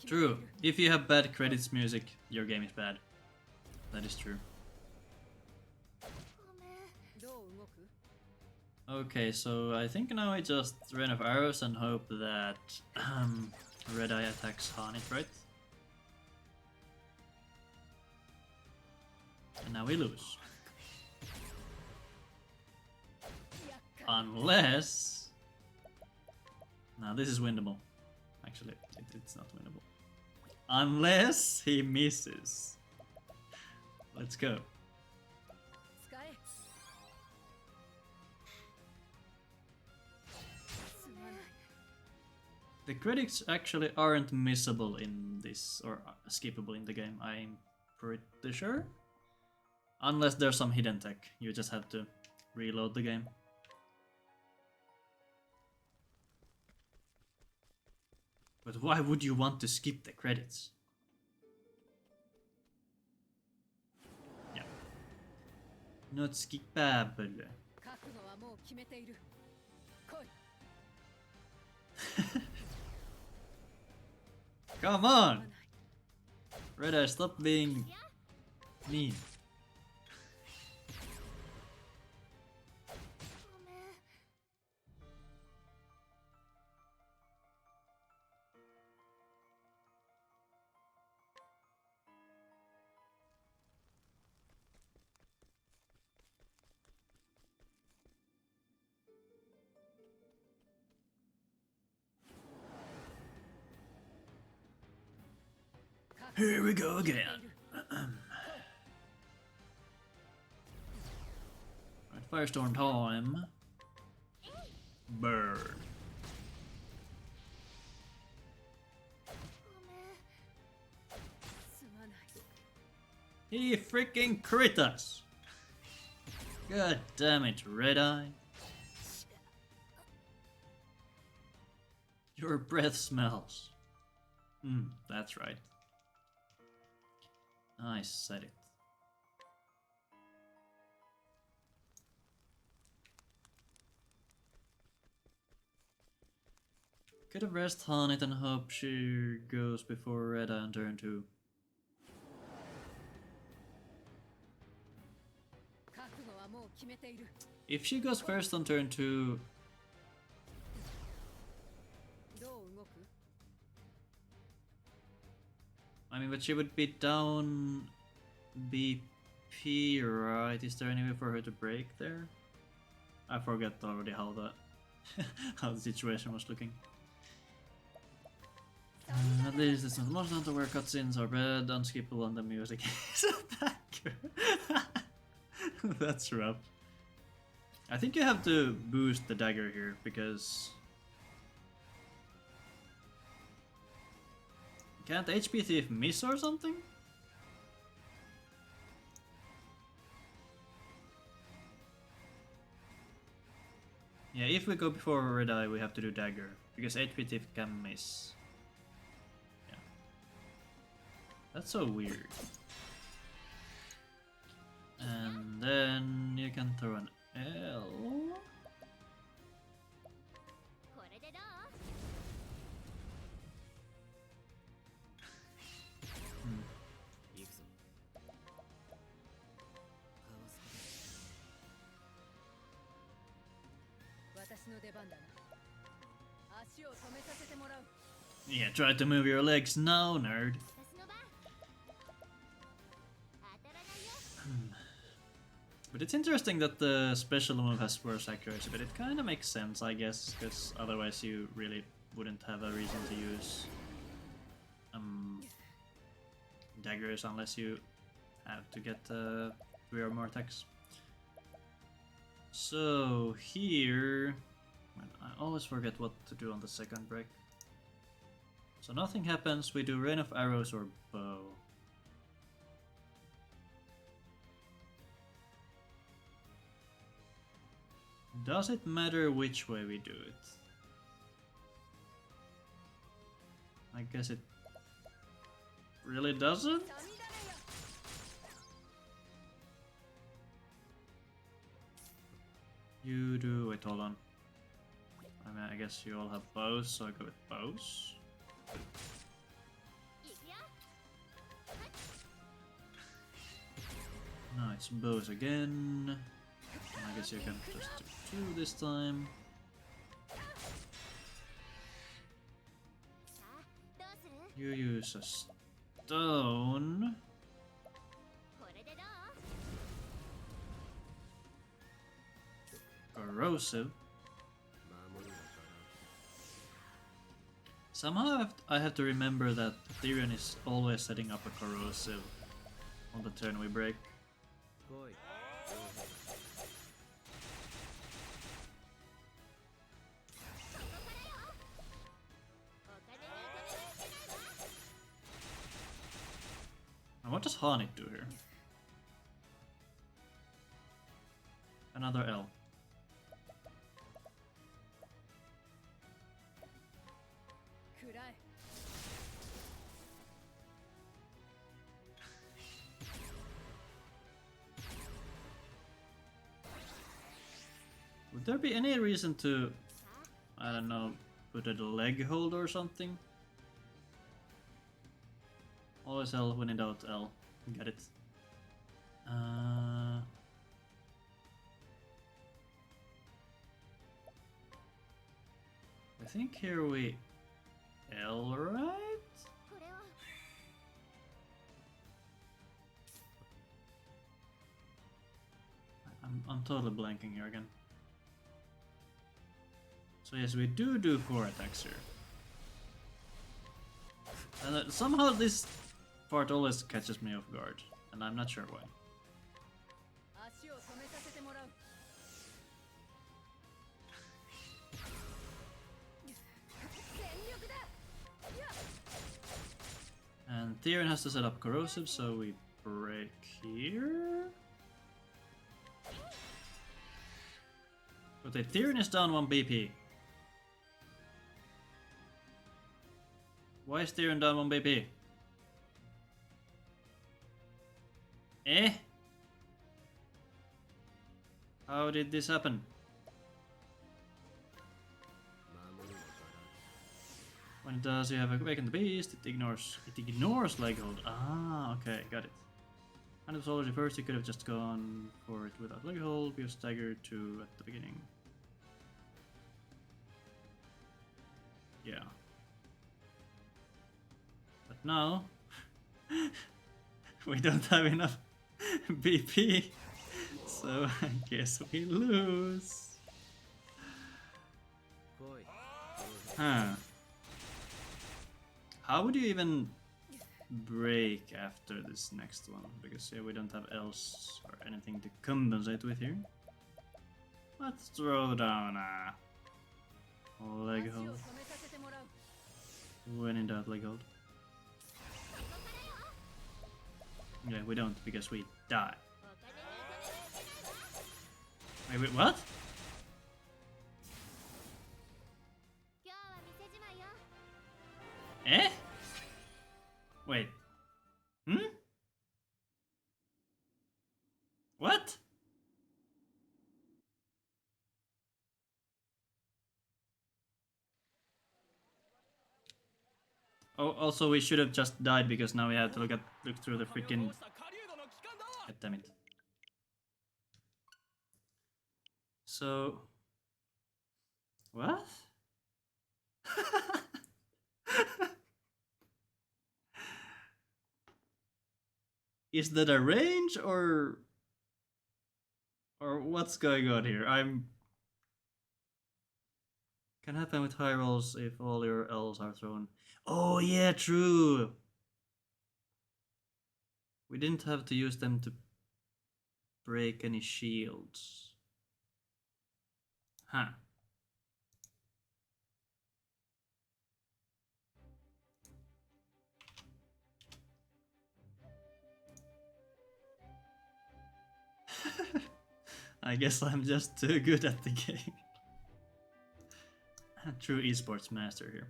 True. If you have bad credits music, your game is bad. That is true. Okay, so I think now I just rain of arrows and hope that Redeye attacks Haanit, right? And now we lose. Unless... Now this is winnable. Actually, it's not winnable. Unless he misses. Let's go. The credits actually aren't missable in this, or skippable in the game, I'm pretty sure. Unless there's some hidden tech, you just have to reload the game. But why would you want to skip the credits? Yeah. Not skippable. Come on! Redeye, stop being mean. Here we go again. Right, Firestorm time. Burn. He freaking crit us! God damn it, Redeye. Your breath smells. That's right. I said it. Could have rest Haanit and hope she goes before Redeye on turn 2. If she goes first on turn 2... I mean, but she would be down BP, right? Is there any way for her to break there? I forget already how the how the situation was looking. At least it's not much down to where cutscenes are bad, unskippable, and the music is accurate. That's rough. I think you have to boost the dagger here because can't HP Thief miss or something? Yeah, if we go before Redeye, we have to do dagger because HP Thief can miss. Yeah, that's so weird. And then you can throw an L. Yeah, try to move your legs now, nerd. But it's interesting that the special move has worse accuracy, but it kind of makes sense, I guess, because otherwise you really wouldn't have a reason to use daggers unless you have to get 3 or more attacks. So here, I always forget what to do on the second break. So nothing happens, we do rain of arrows or bow. Does it matter which way we do it? I guess it really doesn't? You do... wait, hold on. I mean, I guess you all have bows, so I go with bows. It's bows again. I guess you can just do 2 this time. You use a stone. Corrosive. Somehow I have to remember that Tyrion is always setting up a corrosive on the turn we break. And what does Haanit do here? Another L. Would there be any reason to, I don't know, put a leg hold or something? Always L when in doubt L. Get it. I think here we L, right? I'm totally blanking here again. So yes, we do 4 attacks here. And somehow this part always catches me off guard, and I'm not sure why. And Tyrion has to set up corrosive, so we break here. Okay, Tyrion is down 1 BP. Why is Tyrion down 1 BP? Eh? How did this happen? When it does, you have awakened the beast. It ignores leg hold. Ah, okay, got it. And it was already first. You could have just gone for it without leg hold. You staggered 2 at the beginning. Yeah. But now we don't have enough BP, so I guess we lose. Huh. How would you even break after this next one? Because yeah, we don't have else or anything to compensate with here. Let's throw down a leg hold. When in doubt, leg hold. Yeah, we don't because we die. Wait, what? Eh? Wait. Hmm? What? Oh, also we should have just died because now we have to look through the freaking. God damn it. So. What? Is that a range or what's going on here? Can happen with high rolls if all your L's are thrown. Oh yeah, true. We didn't have to use them to break any shields. Huh. I guess I'm just too good at the game. True esports master here.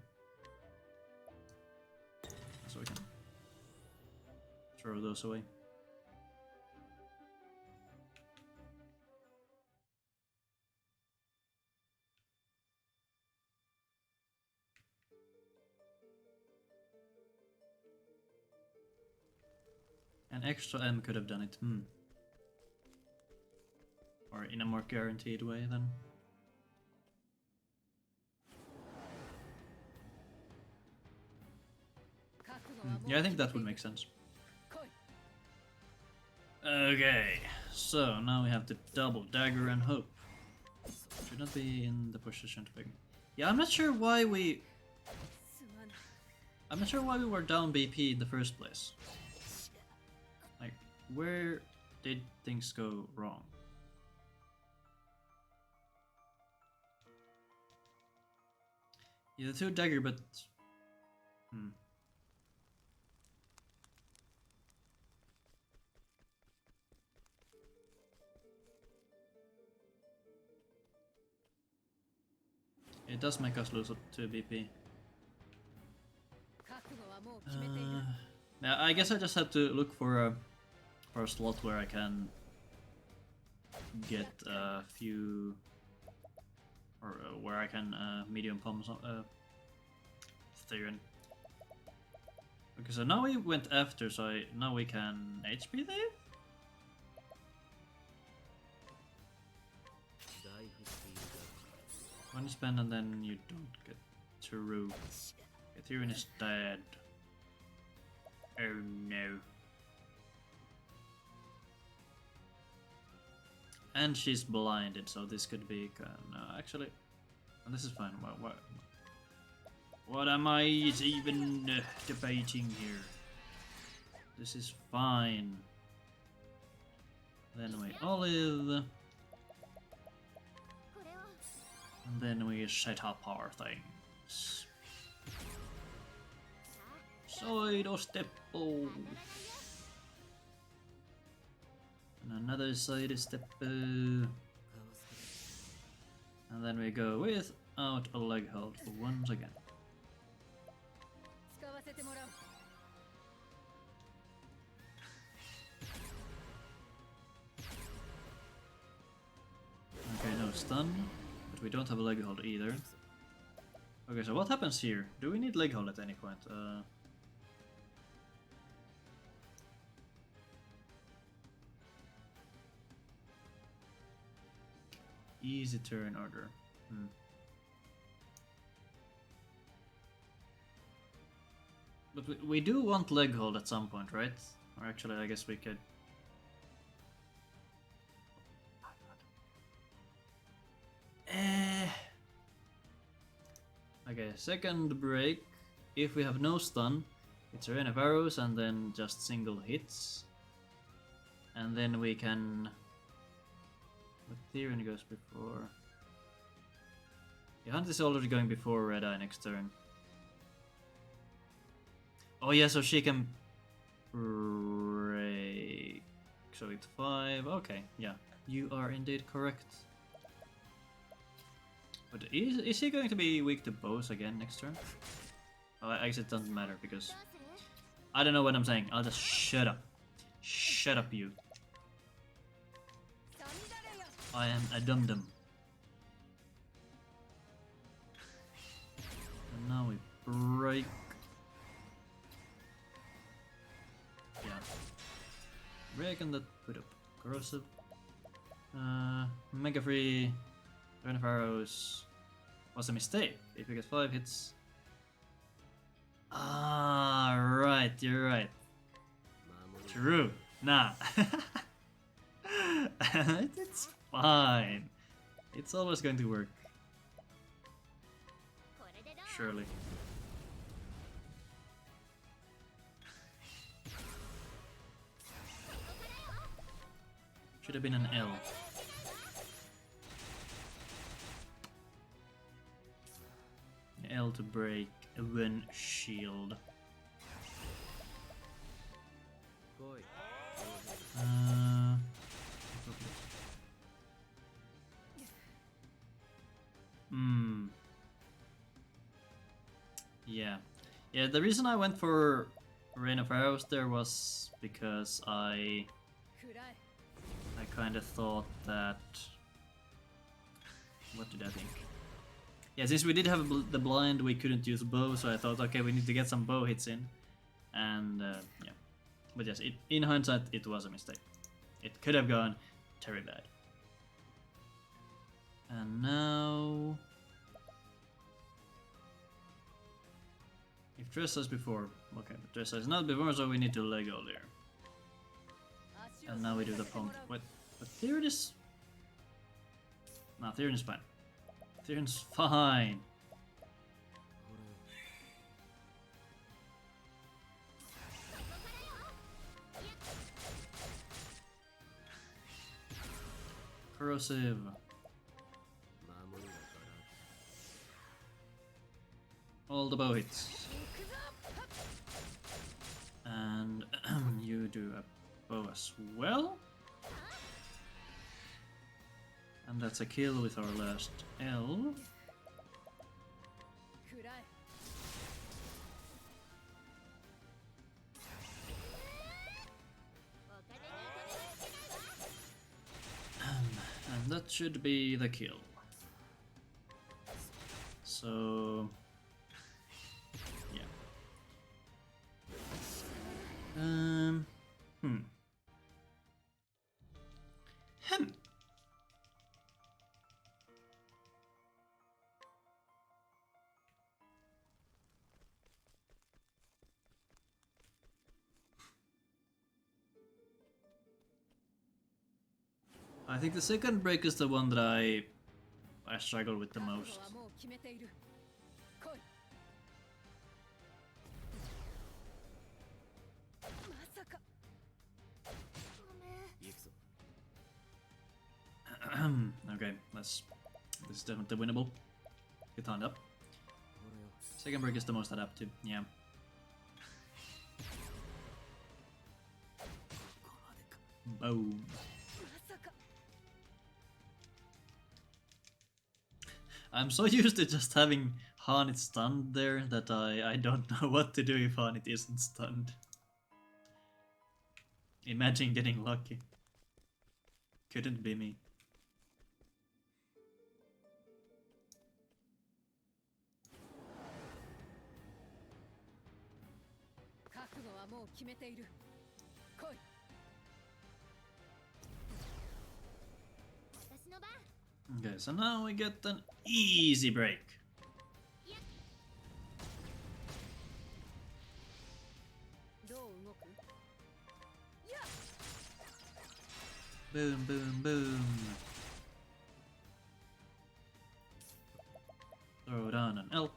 So we can throw those away. An extra M could have done it. Or in a more guaranteed way then. Yeah, I think that would make sense. Okay, so now we have the double dagger and hope. Should not be in the position to pick. Yeah, I'm not sure why we were down BP in the first place. Like, where did things go wrong? Yeah, the 2 dagger, but it does make us lose up to BP. Yeah, I guess I just have to look for a slot where I can get a few, or where I can medium pump Theron. Okay, so now we went after, so now we can HP there? One spend and then you don't get through. Theron is dead. Oh no. And she's blinded, so this could be no, actually, this is fine. What am I even debating here? This is fine. Then we olive. And then we set up our things. Side step. And another side step. And then we go without a leg hold once again. Okay, no stun. But we don't have a leg hold either. Okay, so what happens here? Do we need leg hold at any point? Easy turn order. But we do want leg hold at some point, right? Or actually, I guess we could. Okay, second break. If we have no stun, it's a rain of arrows and then just single hits. And then we can. But Theron goes before. Yeah, Haanit is already going before Redeye next turn. Oh yeah, so she can break. So it's 5. Okay, yeah, you are indeed correct. But is he going to be weak to bows again next turn? Oh, I guess it doesn't matter because I don't know what I'm saying. I'll just shut up. Shut up, you. I am a dum-dum. And now we break. Yeah. Break and that put up corrosive. Mega free. Turn of arrows was a mistake. If we get 5 hits. Ah, right, you're right. True. Nah. It's fine. It's always going to work. Surely. Should have been an L. L to break one shield. Yeah. Yeah, the reason I went for Rain of Arrows there was because I kind of thought that... What did I think? Yeah, since we did have the blind, we couldn't use bow, so I thought, okay, we need to get some bow hits in. And, yeah. But yes, in hindsight, it was a mistake. It could have gone terribly bad. And now... If dress size before... Okay, but dress size not before, so we need to Lego there. And now we do the pump. What? But Theron is... No, Theron is fine. Theron's fine. Corrosive. All the bow hits. And you do a bow as well. And that's a kill with our last L. And that should be the kill. So... yeah. I think the second break is the one that I struggle with the most. Okay, this is definitely winnable. Get on up. Second break is the most adaptive, yeah. Boom. I'm so used to just having Haanit stunned there that I don't know what to do if Haanit isn't stunned. Imagine getting lucky. Couldn't be me. Okay, so now we get an easy break. Boom, boom, boom. Throw down an L.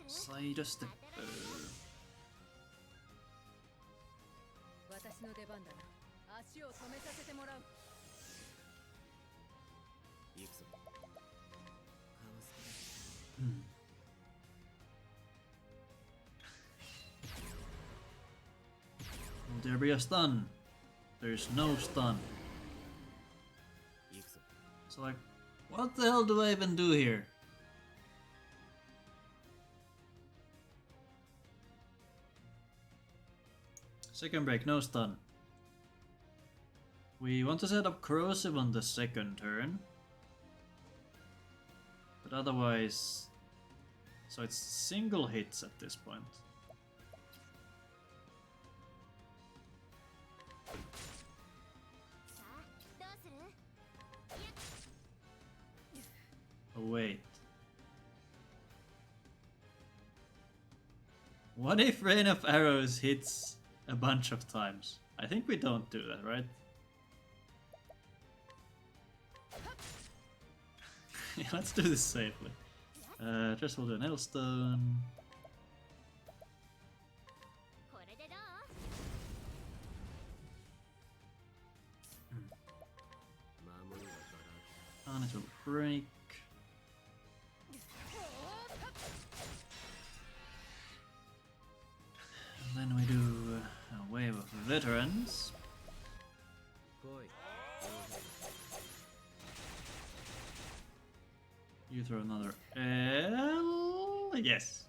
Side step. Will there be a stun? There's no stun. So like, what the hell do I even do here? Second break, no stun. We want to set up corrosive on the second turn. But otherwise... So it's single hits at this point. Oh wait. What if Rain of Arrows hits a bunch of times? I think we don't do that, right? Yeah, let's do this safely. Just hold an Hailstone. And it will break. And then we do a wave of veterans. You throw another L. Yes.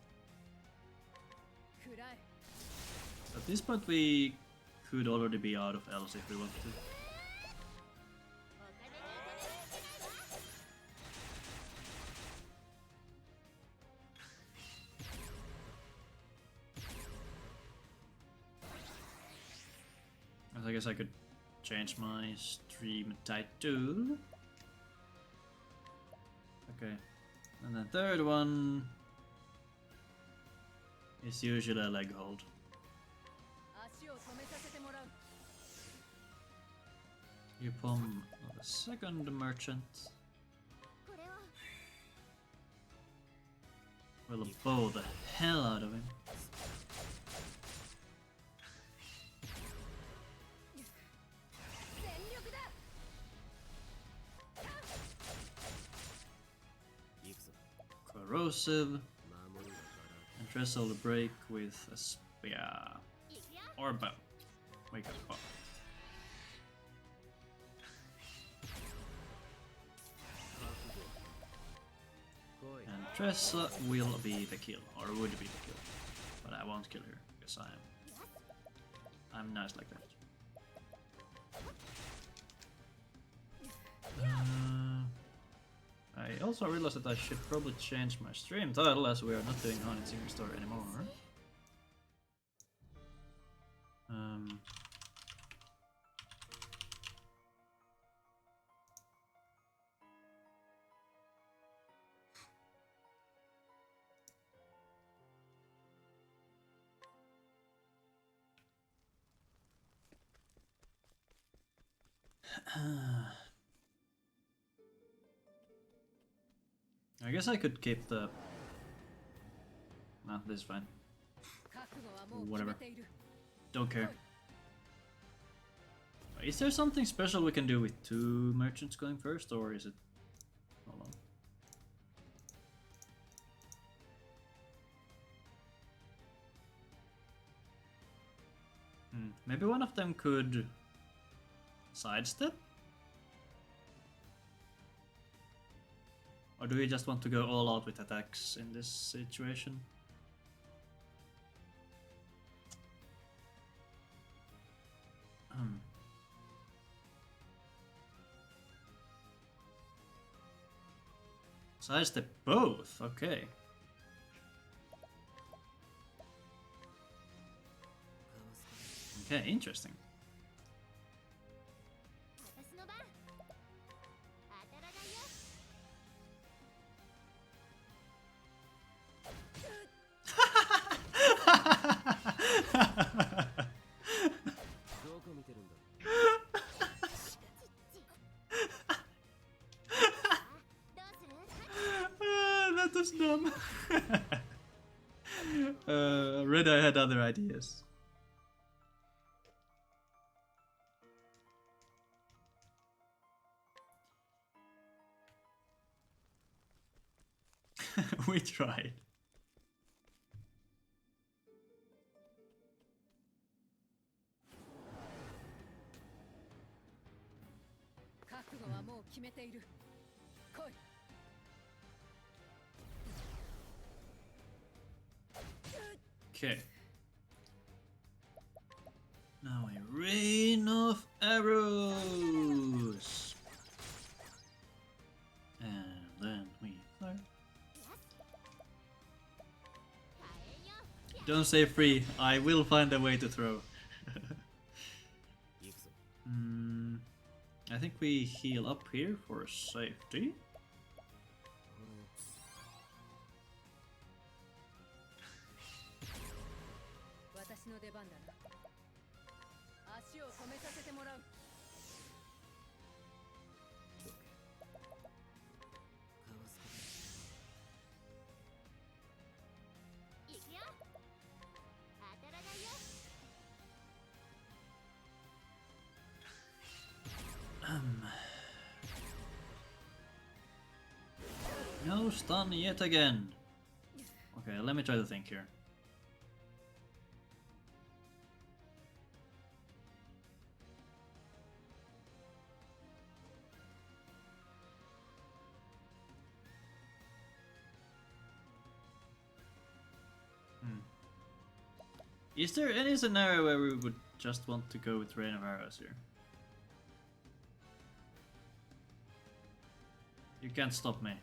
At this point we could already be out of L's if we want to. guess I could change my stream title. Okay. And the third one is usually a leg hold. You palm the second merchant. Will bow the hell out of him. Corrosive. And trestle the break with a spear. Or bow. Wake up bow. And Tressa will be the kill, or would be the kill. But I won't kill her, because I'm nice like that. I also realized that I should probably change my stream title, as we are not doing Haanit Single Story anymore. I guess I could keep the... No, this is fine. Whatever. Don't care. Is there something special we can do with 2 merchants going first, or is it... Hold on. Maybe one of them could... sidestep? Or do we just want to go all out with attacks in this situation? Sidestep both, okay. Okay, interesting. That was dumb. Redeye had other ideas. We tried. Okay. Now a rain of arrows. And then we fire. Don't say free. I will find a way to throw. I think we heal up here for safety. No stun yet again. Okay, let me try to think here. Is there any scenario where we would just want to go with Rain of Arrows here? You can't stop me.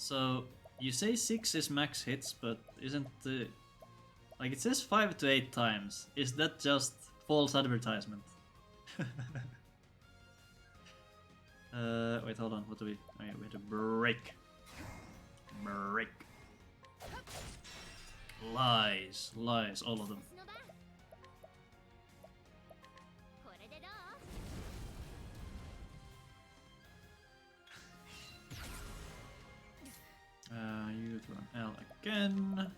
So you say 6 is max hits, but isn't the like it says 5 to 8 times? Is that just false advertisement? Wait, hold on. What do we? Oh, yeah, we have to break. Break. Lies, lies, all of them. You throw an L again.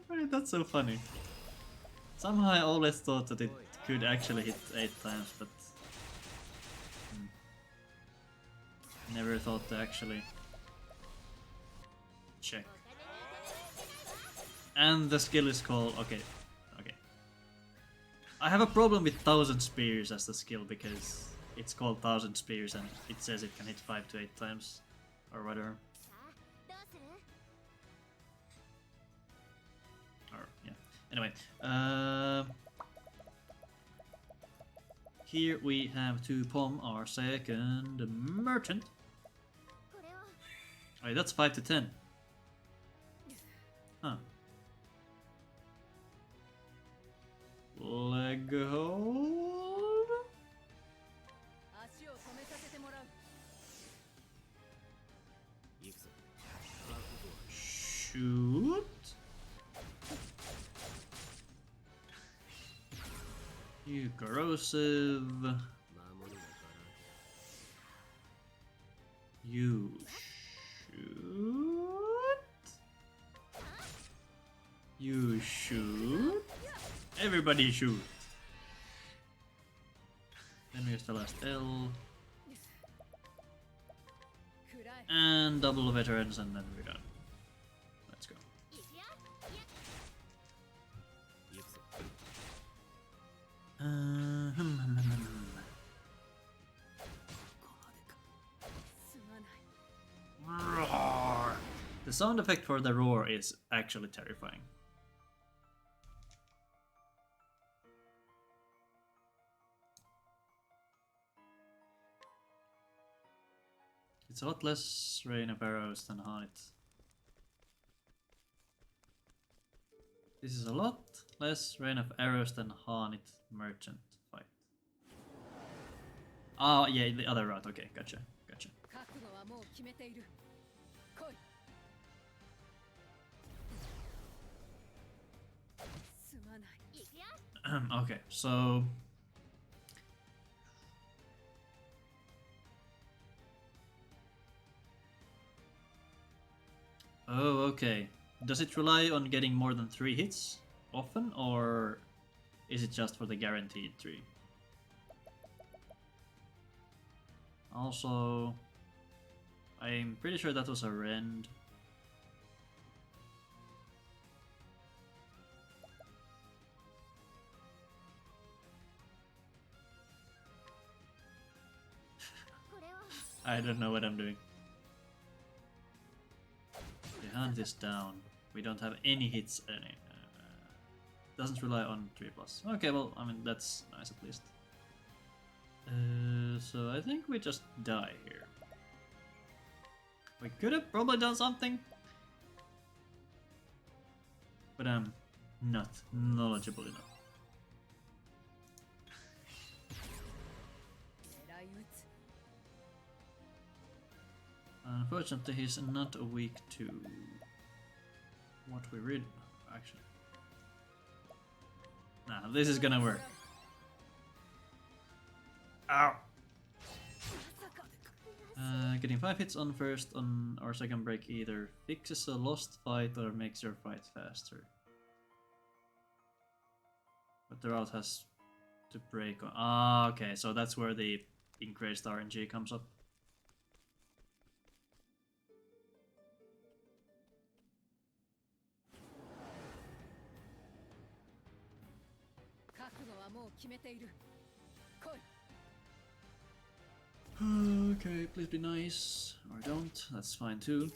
Why is that so funny? Somehow I always thought that it could actually hit 8 times, but never thought to actually check. And the skill is called... okay. I have a problem with 1000 spears as the skill because it's called 1000 spears and it says it can hit 5 to 8 times or whatever. Or, yeah. Anyway, here we have to Pom, our second merchant. Wait, that's 5 to 10. Huh. Leg hold. Shoot. You corrosive. You shoot. You shoot. Everybody shoot. Then we use the last L. And double veterans and then we're done. Let's go. Roar. The sound effect for the roar is actually terrifying. It's a lot less rain of arrows than Haanit. This is a lot less rain of arrows than Haanit merchant fight. Oh yeah, the other route. Okay, gotcha. Okay, so oh, okay. Does it rely on getting more than 3 hits often, or is it just for the guaranteed 3? Also, I'm pretty sure that was a rend. I don't know what I'm doing. The hand is down. We don't have any hits. Doesn't rely on 3+. Okay, well, I mean, that's nice at least. So I think we just die here. We could have probably done something. But I'm not knowledgeable enough. Unfortunately, he's not weak to what we read, actually. Nah, this is gonna work. Ow! Getting 5 hits on first on our second break either fixes a lost fight or makes your fight faster. But the route has to break on. Ah, okay, so that's where the increased RNG comes up. Okay, please be nice. Or don't, that's fine too.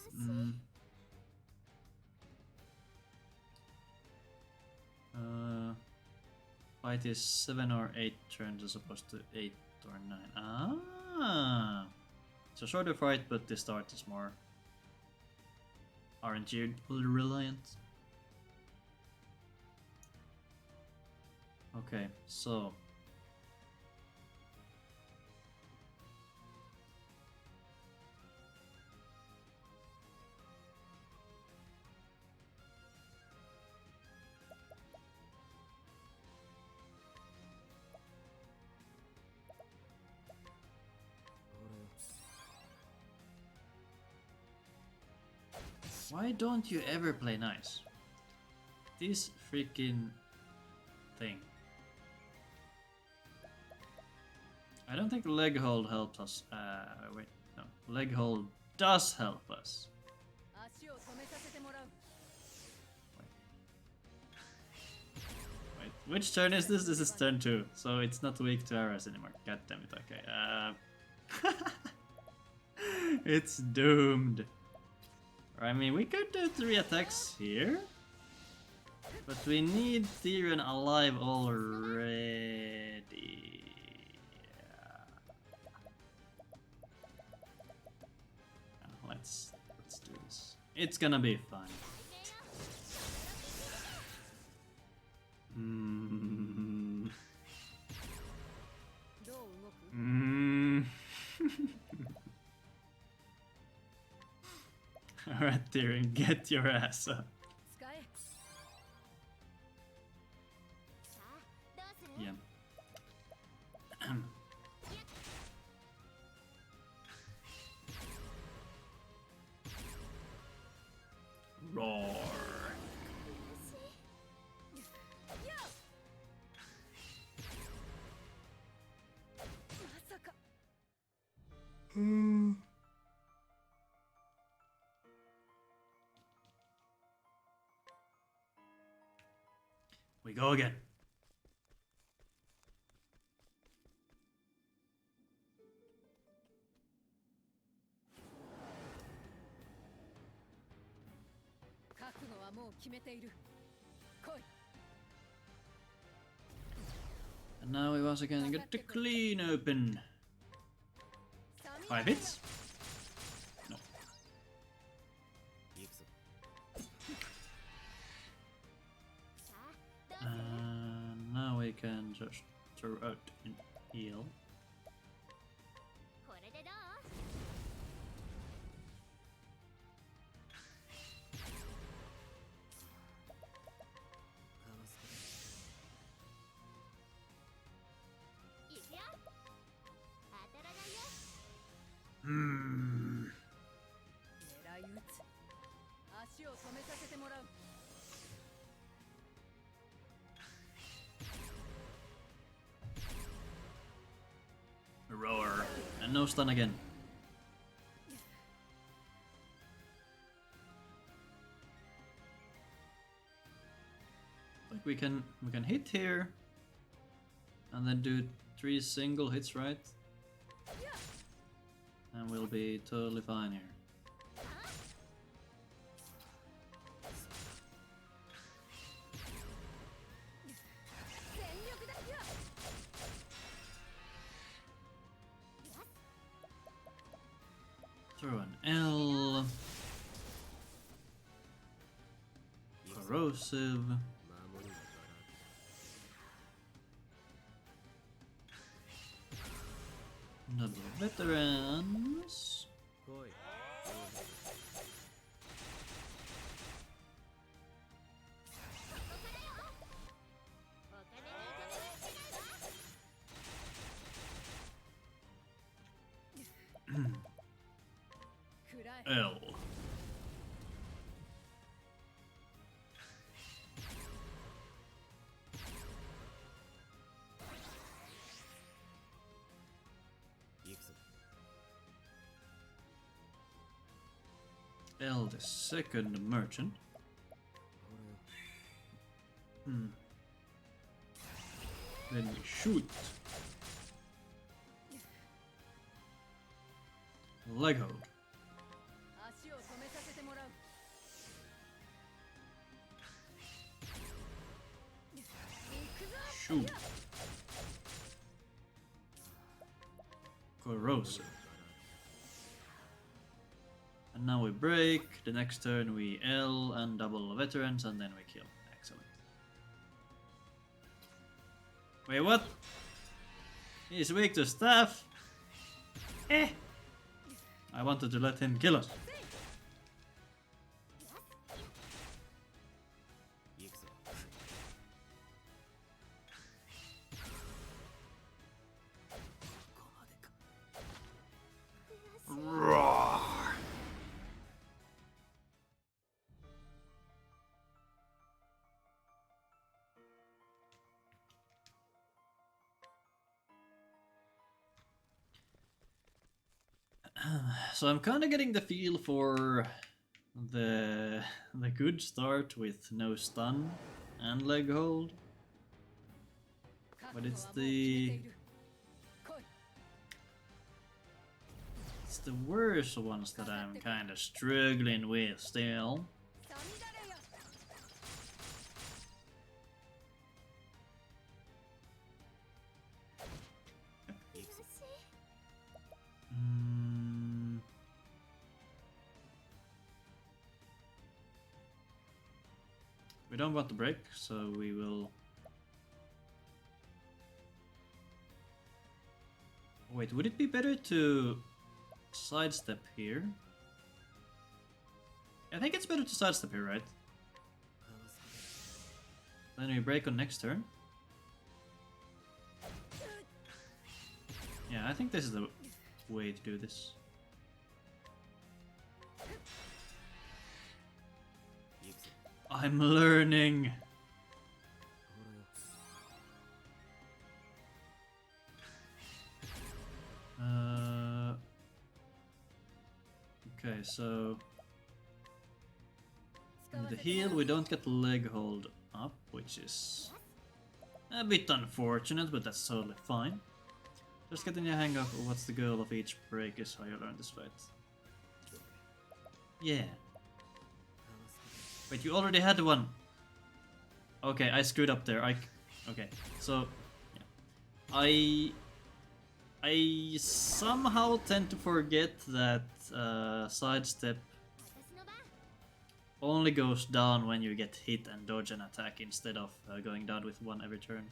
Fight is 7 or 8 turns as opposed to 8 or 9. Ah! So shorter fight, but the start is more RNG reliant. Okay, so why don't you ever play nice? This freaking thing. I don't think leg hold helps us. Wait, no. Leg hold does help us. Wait, which turn is this? This is turn 2, so it's not weak to arrows anymore. God damn it, okay. It's doomed. I mean, we could do 3 attacks here. But we need Tyrion alive already. Let's do this. It's gonna be fun. Alright, Tyrion, get your ass up. Yeah. Roar. We go again. And now we once again get the clean open. 5 hits? No. Now we can just throw out an heal. Roar. And no stun again. Like we can hit here and then do 3 single hits, right? And we'll be totally fine here. Throw an L. Corrosive. Double veterans. L. L, the second merchant. Then we shoot. Leg hold. Ooh. Corrosive. And now we break. The next turn we L and double veterans, and then we kill. Excellent. Wait, what? He's weak to staff. Eh. I wanted to let him kill us. Roar. So I'm kind of getting the feel for the good start with no stun and leg hold, but it's the worst ones that I'm kind of struggling with still. We don't want to break, so we will... Wait, would it be better to sidestep here? I think it's better to sidestep here, right? Then we break on next turn. Yeah, I think this is the way to do this. I'm learning. Okay, so in the heal we don't get the leg hold up, which is a bit unfortunate, but that's totally fine. Just getting a hang of what's the goal of each break is how you learn this fight. Yeah. Wait, you already had one. Okay, I screwed up there. Okay, so yeah. I somehow tend to forget that sidestep only goes down when you get hit and dodge an attack instead of going down with one every turn.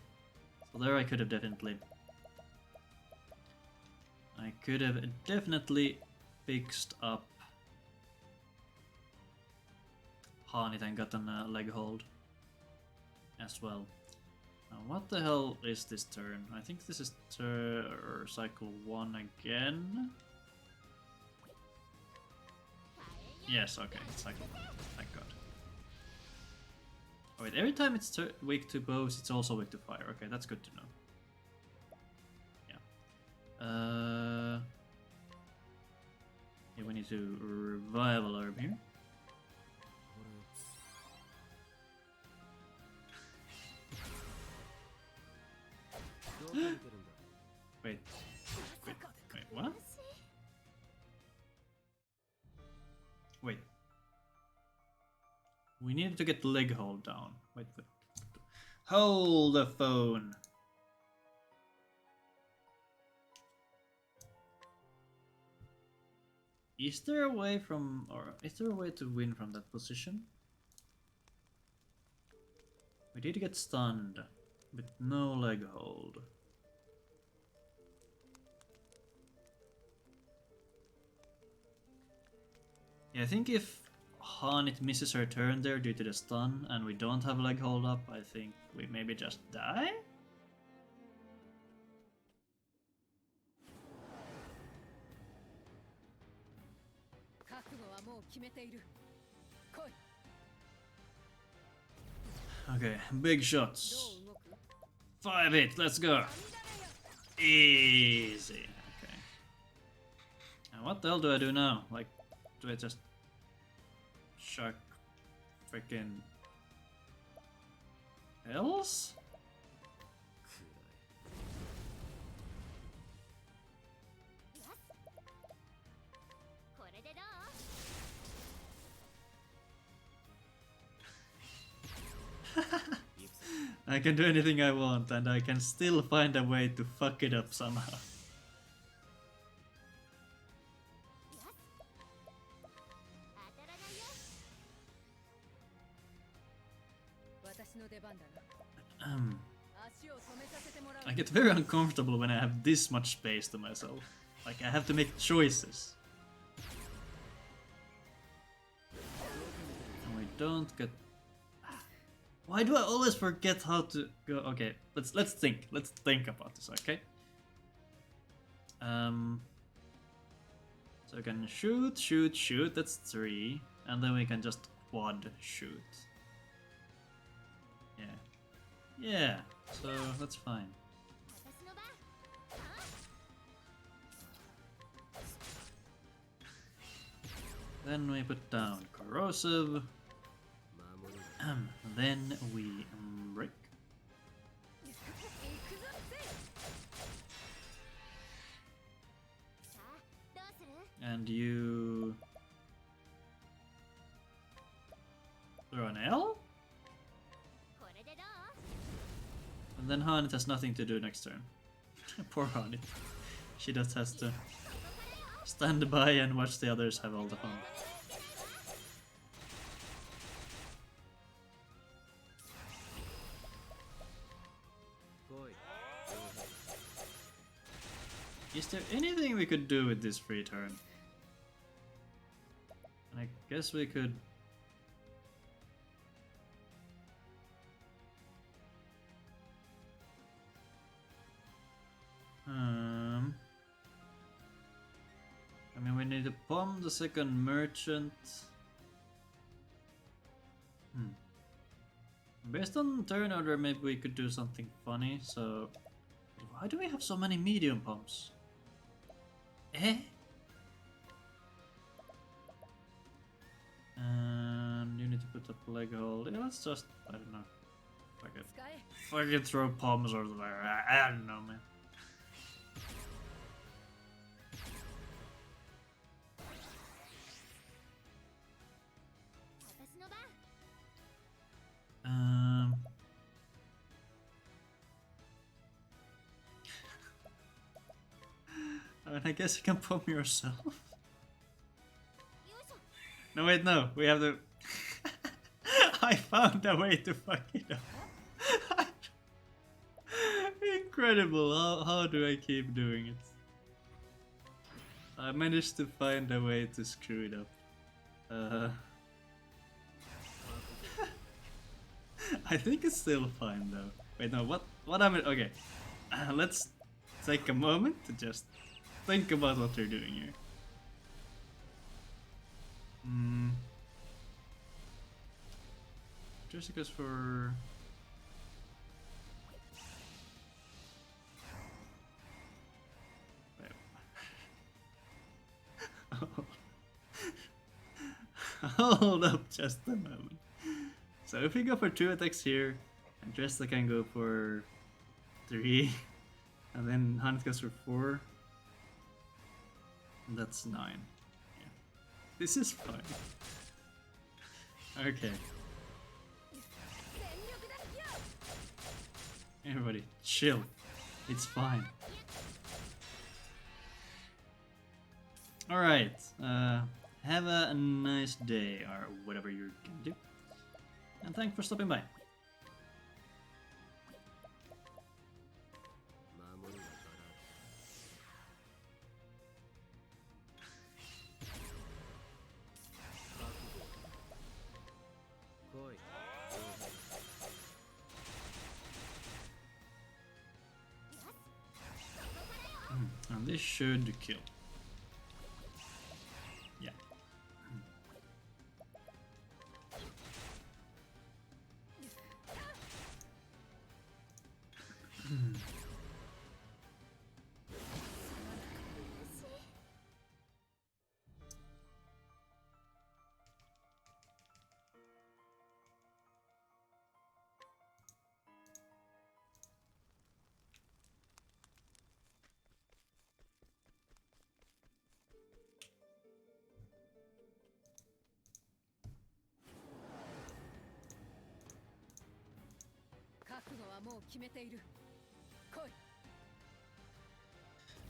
So there I could have definitely fixed up Haanit and gotten a leg hold as well. Now what the hell is this turn? I think this is cycle 1 again. Yes, okay, it's cycle 1, thank god. Oh wait, every time it's weak to bows, it's also weak to fire. Okay, that's good to know. Yeah. Yeah, we need to revival herb here. Wait, what? Wait. We need to get the leg hold down. Wait. Hold the phone. Is there a way to win from that position? We did get stunned, but no leg hold. Yeah, I think if Haanit misses her turn there due to the stun and we don't have leg hold up, I think we maybe just die? Okay, big shots. 5 hits, let's go. Easy. Okay. And what the hell do I do now? Like, do I just shark freaking else? I can do anything I want, and I can still find a way to fuck it up somehow. I get very uncomfortable when I have this much space to myself. Like, I have to make choices. And we don't get... Why do I always forget how to go? Okay, let's think. Let's think about this, okay? So we can shoot, shoot, shoot. That's 3. And then we can just quad shoot. Yeah. Yeah, so that's fine. Then we put down corrosive. Then we break. And you throw an L? And then Haanit has nothing to do next turn. Poor Haanit. She just has to stand by and watch the others have all the fun. Is there anything we could do with this free turn? I guess we could... I mean, we need to bomb the second merchant. Based on turn order, maybe we could do something funny, so... Why do we have so many medium pumps? Eh? And you need to put up leg hold. Yeah, let's just... I don't know. Fucking throw palms over there. I don't know, man. I mean, I guess you can pump yourself. No, wait, no. We have to... I found a way to fuck it up. Incredible. How do I keep doing it? I managed to find a way to screw it up. I think it's still fine though. Wait, no, what am I... Okay. Let's take a moment to just think about what we're doing here. Just goes for... Hold up just a moment. So if we go for 2 attacks here, and Dresta can go for 3, and then Haanit goes for 4, and that's 9. Yeah. This is fine. Okay. Everybody, chill. It's fine. Alright, have a nice day, or whatever you're gonna do. And thanks for stopping by. And this should kill. Yeah.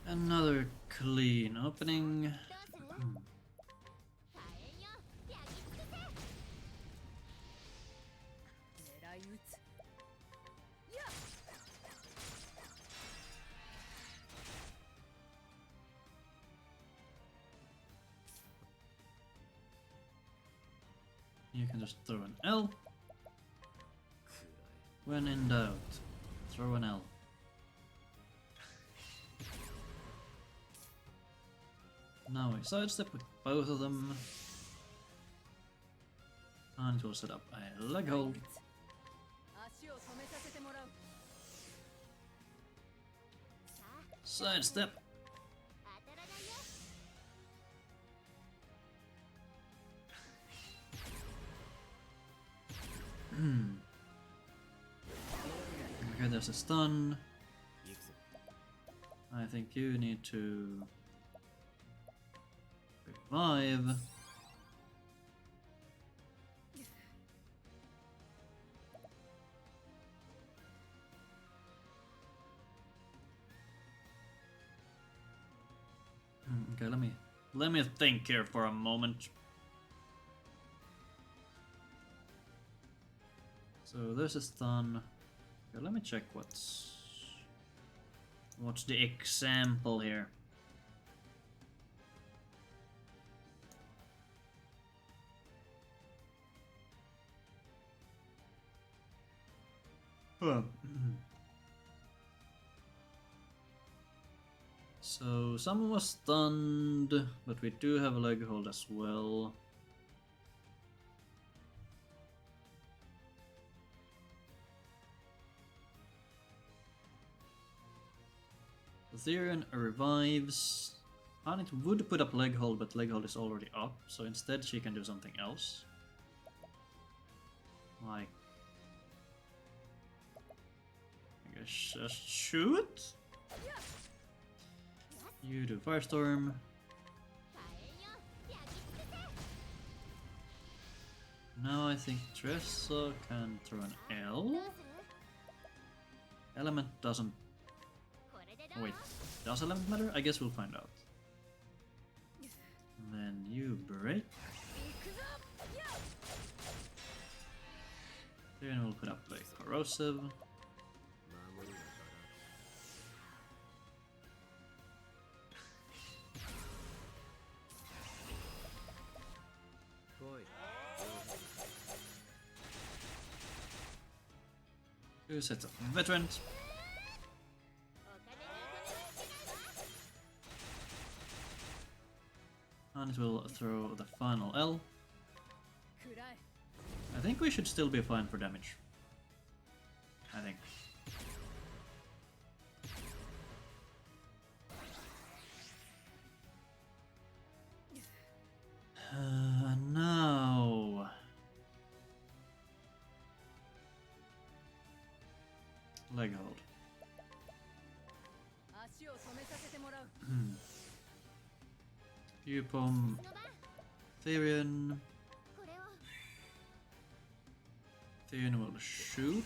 Another clean opening. You can just throw an L. When in doubt, throw an L. Now we sidestep with both of them. And it will set up a leg hold. Sidestep. Okay, there's a stun. I think you need to revive. Okay, let me think here for a moment. So there's a stun. Okay, let me check what's the example here. So someone was stunned, but we do have a leg hold as well. Ethereum revives. Haanit would put up leg hold, but leg hold is already up, so instead she can do something else. Like, I guess just shoot? You do Firestorm. Now I think Tressa can throw an L. Element doesn't... Wait, does element matter? I guess we'll find out. And then you break. Then we'll put up like corrosive. Two sets of veterans. And it will throw the final L. I think we should still be fine for damage. I think. Now... Leg hold. Upom Therian. Therian will shoot.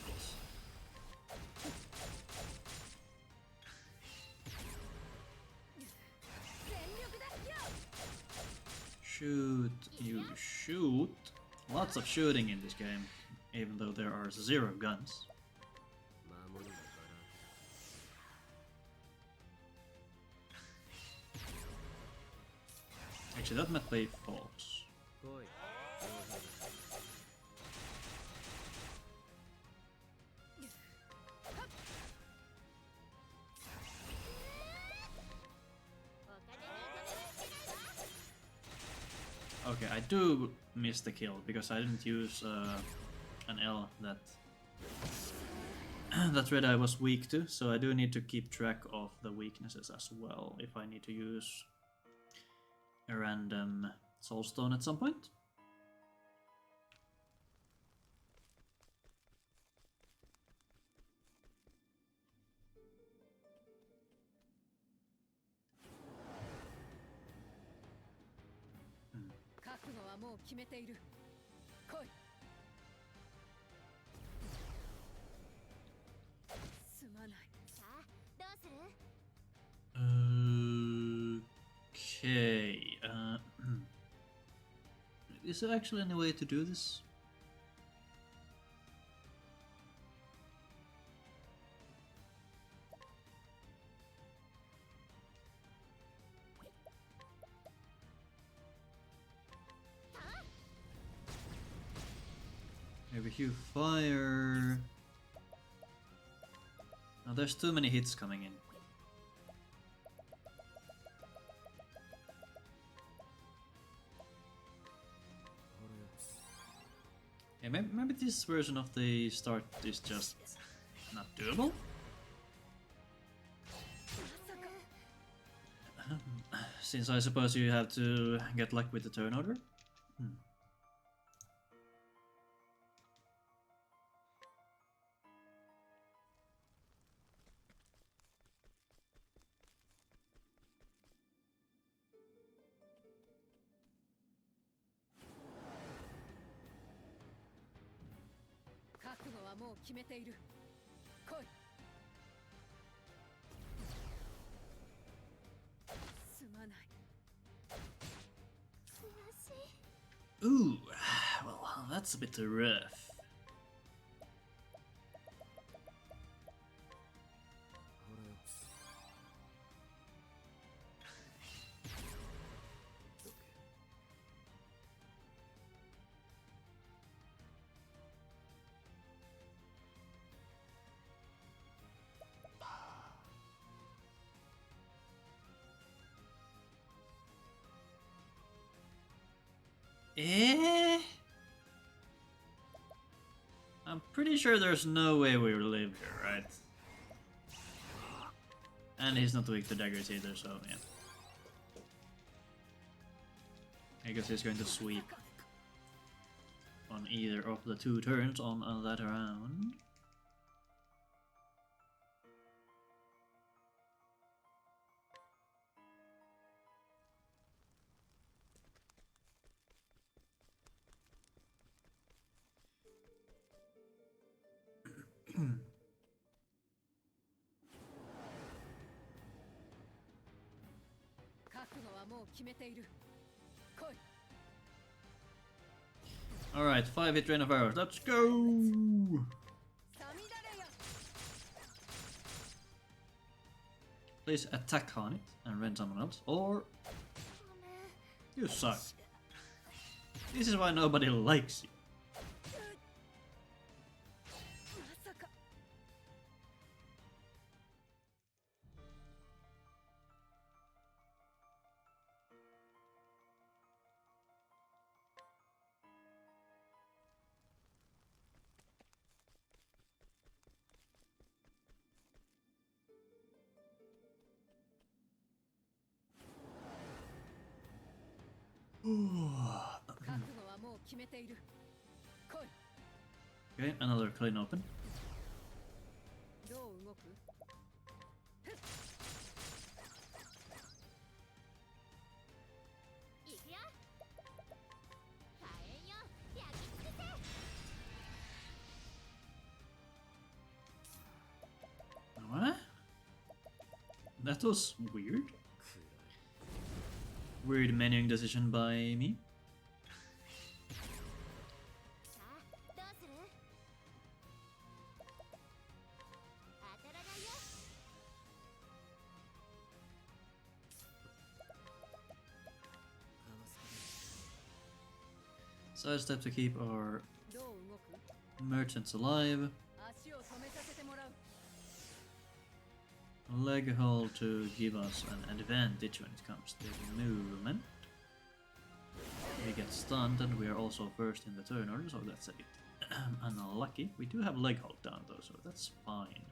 Shoot, you shoot. Lots of shooting in this game, even though there are 0 guns. Actually, that might be false. Okay, I do miss the kill because I didn't use an L that that Redeye was weak to, so I do need to keep track of the weaknesses as well if I need to use a random soulstone at some point. Okay. Is there actually any way to do this? Maybe you fire. Now there's too many hits coming in. Yeah, maybe this version of the start is just not doable. Since I suppose you have to get luck with the turn order. Ooh, well, that's a bit rough. Eh? I'm pretty sure there's no way we live here, right? And he's not weak to daggers either, so yeah. I guess he's going to sweep on either of the two turns on that round. Alright, 5-hit rain of arrows, let's go! Please attack Haanit and rend someone else, or... You suck. This is why nobody likes you. Okay, another clean open. What? That was weird. Weird menuing decision by me. Sidestep to keep our merchants alive. Leg hold to give us an advantage when it comes to movement. We get stunned and we are also first in the turn order, so that's a bit unlucky. We do have leg hold down though, so that's fine.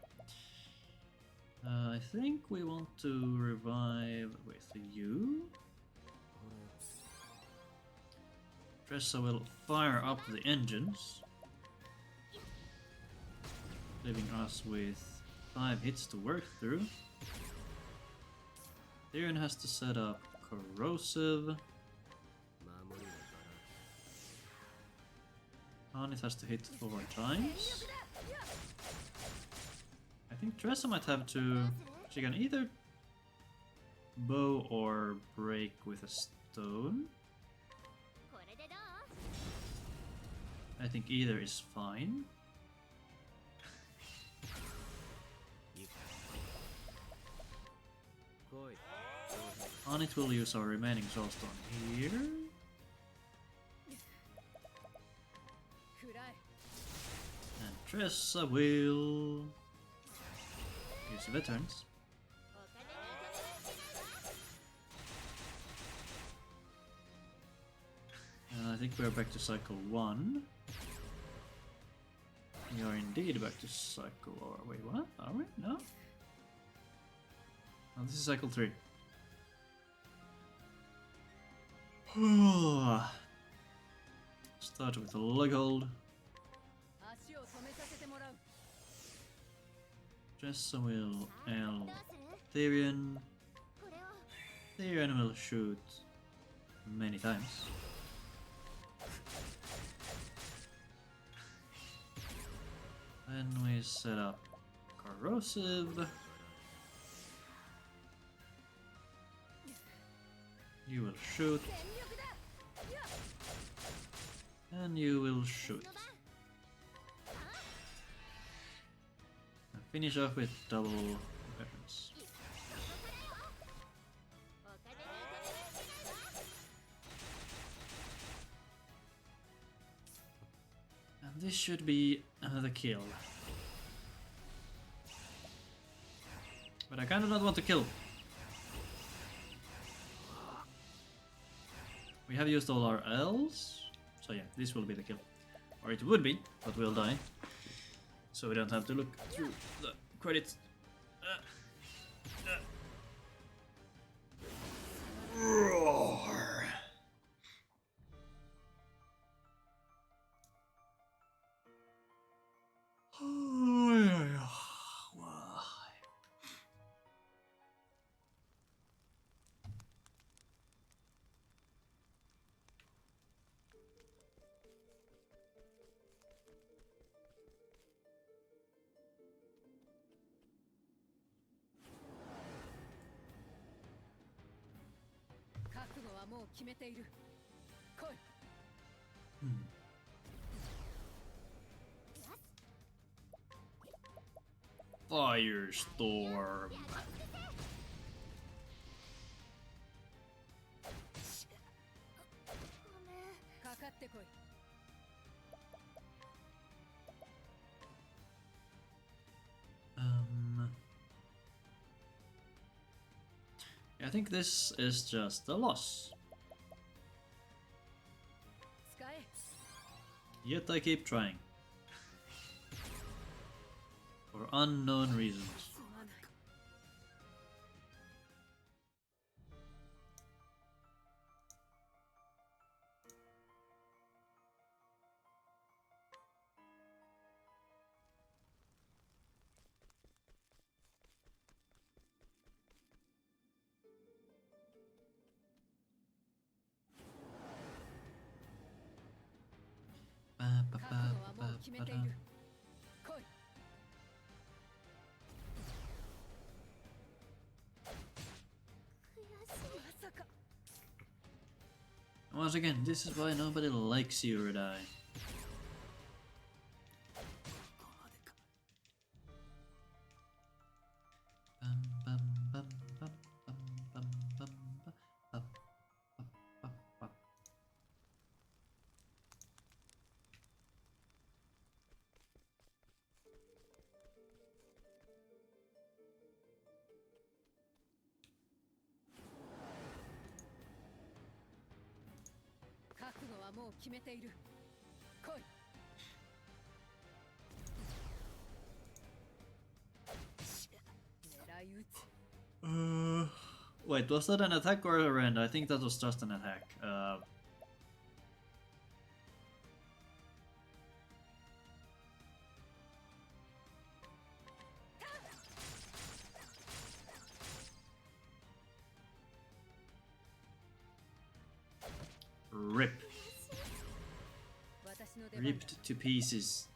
I think we want to revive with you. Tressa will fire up the engines, leaving us with 5 hits to work through. Theron has to set up corrosive. Haanit has to hit 4 times. I think Tressa might have to... She can either bow or break with a stone. I think either is fine. Haanit will use our remaining soulstone here. And Tressa will use veterans. And I think we're back to cycle 1. We are indeed back to cycle... Or wait, what? Are we? No? No, this is cycle 3. Start with a loghold. Tressa will L Therian. Therian will shoot many times. Then we set up corrosive. You will shoot. And you will shoot. And finish off with double weapons. And this should be another kill. But I kinda don't want to kill. We have used all our L's. So yeah, this will be the kill. Or it would be, but we'll die. So we don't have to look through the credits. Roar! Firestorm. I think this is just a loss. Yet I keep trying. For unknown reasons. Once again, this is why nobody likes you, Redeye. Wait, was that an attack or a rend? I think that was just an attack. Rip. Ripped to pieces.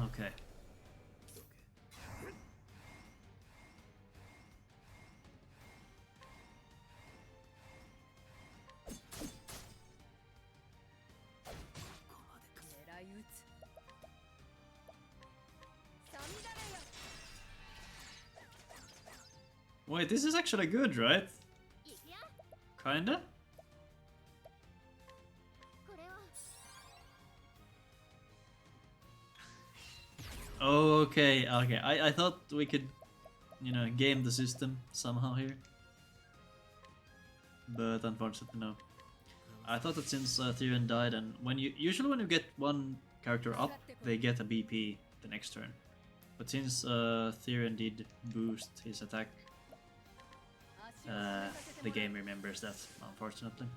Okay. Wait, this is actually good, right? Kinda? Oh, okay, okay. I thought we could, you know, game the system somehow here. But unfortunately, no. I thought that since Tyrion died, and usually when you get one character up, they get a BP the next turn. But since Tyrion did boost his attack, the game remembers that, unfortunately.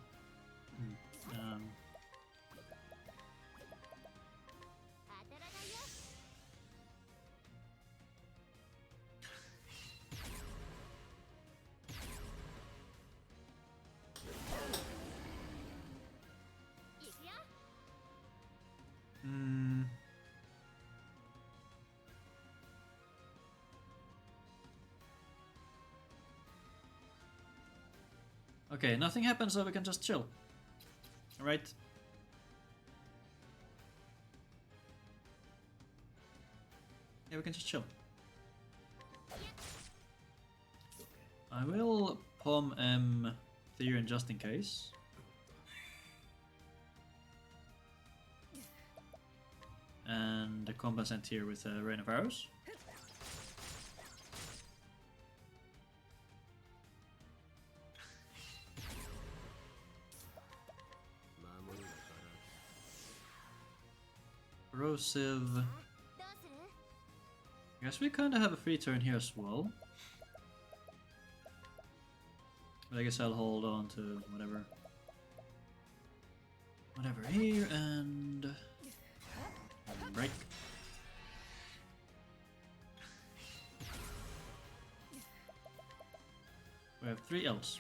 Okay, nothing happens, so we can just chill. Alright. Yeah, we can just chill. I will Pom M Tyrion just in case. And compensate here with a Rain of Arrows. Corrosive. I guess we kinda have a free turn here as well. But I guess I'll hold on to whatever. Whatever here and break. We have 3 elves.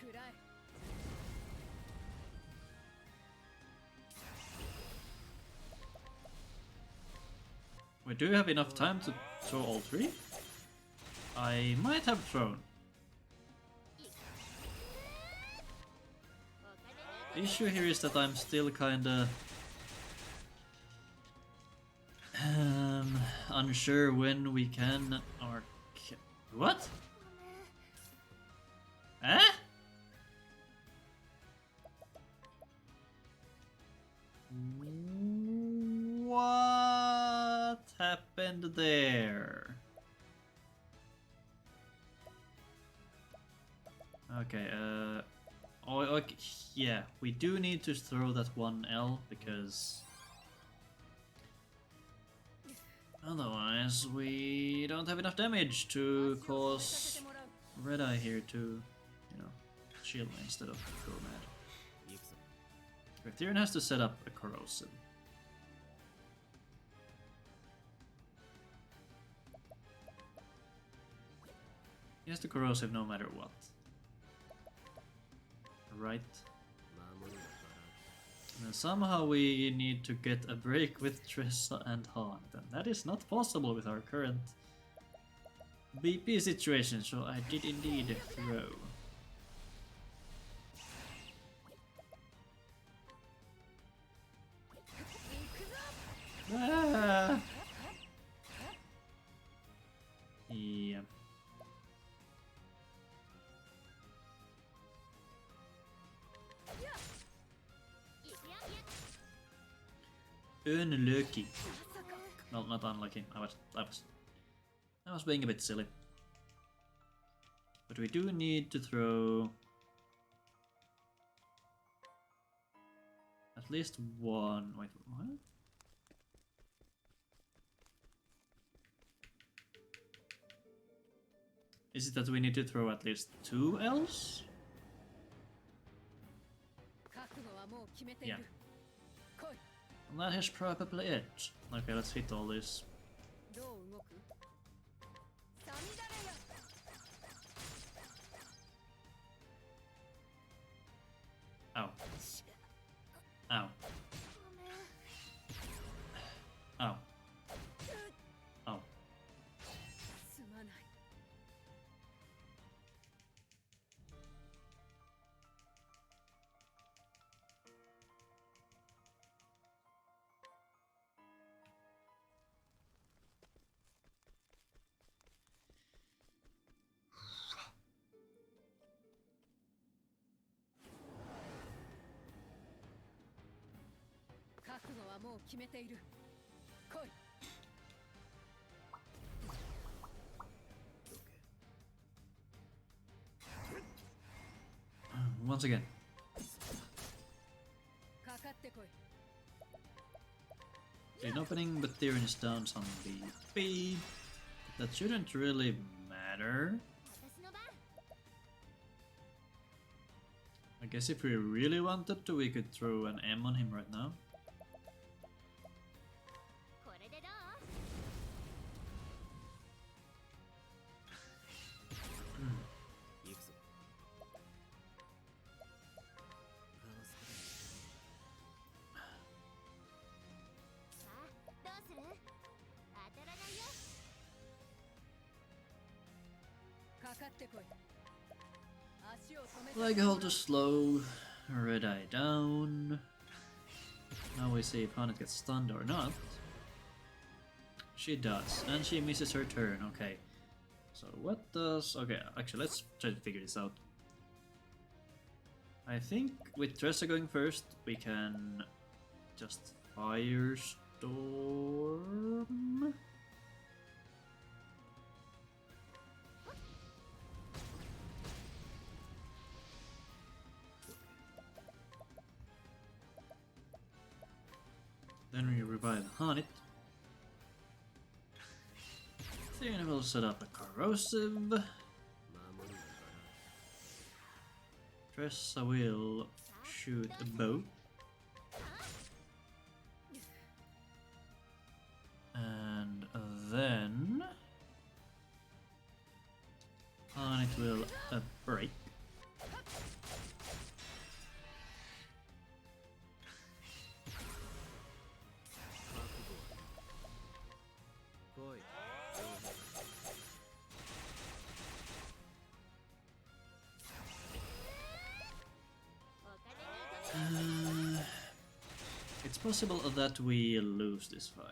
We do have enough time to throw all 3. I might have thrown. The issue here is that I'm still kinda unsure when we can or what? Eh? What happened there? Okay, oh, okay, yeah, we do need to throw that one L because otherwise we don't have enough damage to cause Redeye here to, you know, chill instead of go mad. Tyrion has to set up a corrosive. He has to corrosive no matter what. Right. And somehow we need to get a break with Tressa and Haanit, and that is not possible with our current BP situation, so I did indeed throw. Ah! Yeah. Unlucky. Well, not unlucky. I was being a bit silly. But we do need to throw at least one. Wait, what? Is it that we need to throw at least 2 elves? Yeah. Well, that is probably it. Okay, let's hit all this. Ow. Ow. Ow. Ow. Once again. An opening, but Tyrion is down on the speed. That shouldn't really matter. I guess if we really wanted to, we could throw an M on him right now. Leg hold to slow, Redeye down. Now we see if Haanit gets stunned or not. She does, and she misses her turn, okay. So what does... okay, actually let's try to figure this out. I think with Tressa going first, we can just Firestorm. Then we revive Haanit. Then we'll set up a corrosive. Tressa will shoot a bow. And then Haanit will break. It's possible that we lose this fight.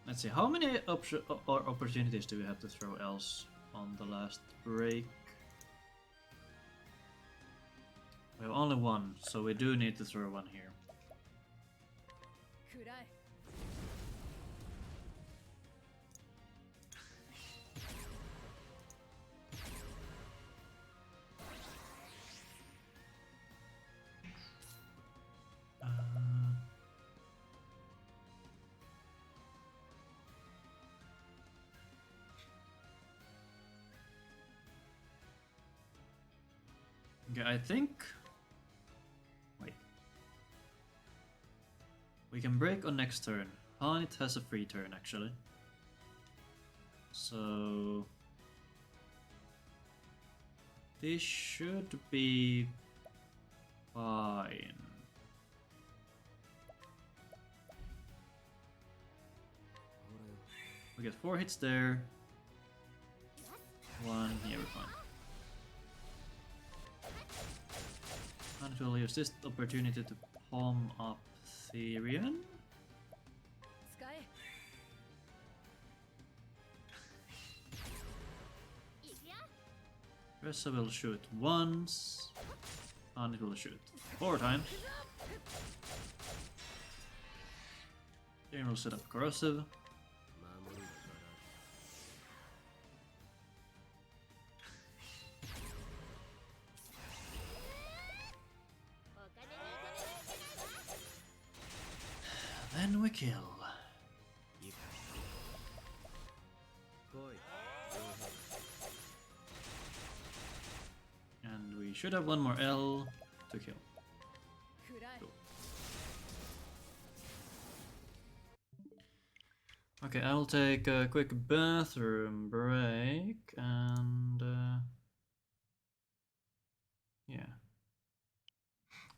Let's see, how many opportunities do we have to throw else on the last break? We have only one, so we do need to throw one here. Okay, I think... wait. We can break on next turn. Haanit has a free turn, actually. So... this should be... fine. We get 4 hits there. 1, yeah, we're fine. And we'll use this opportunity to palm up Tyrion. Tressa will shoot once, and it will shoot 4 times. Then we'll set up corrosive. Then we kill. And we should have one more L to kill. Cool. Okay, I'll take a quick bathroom break and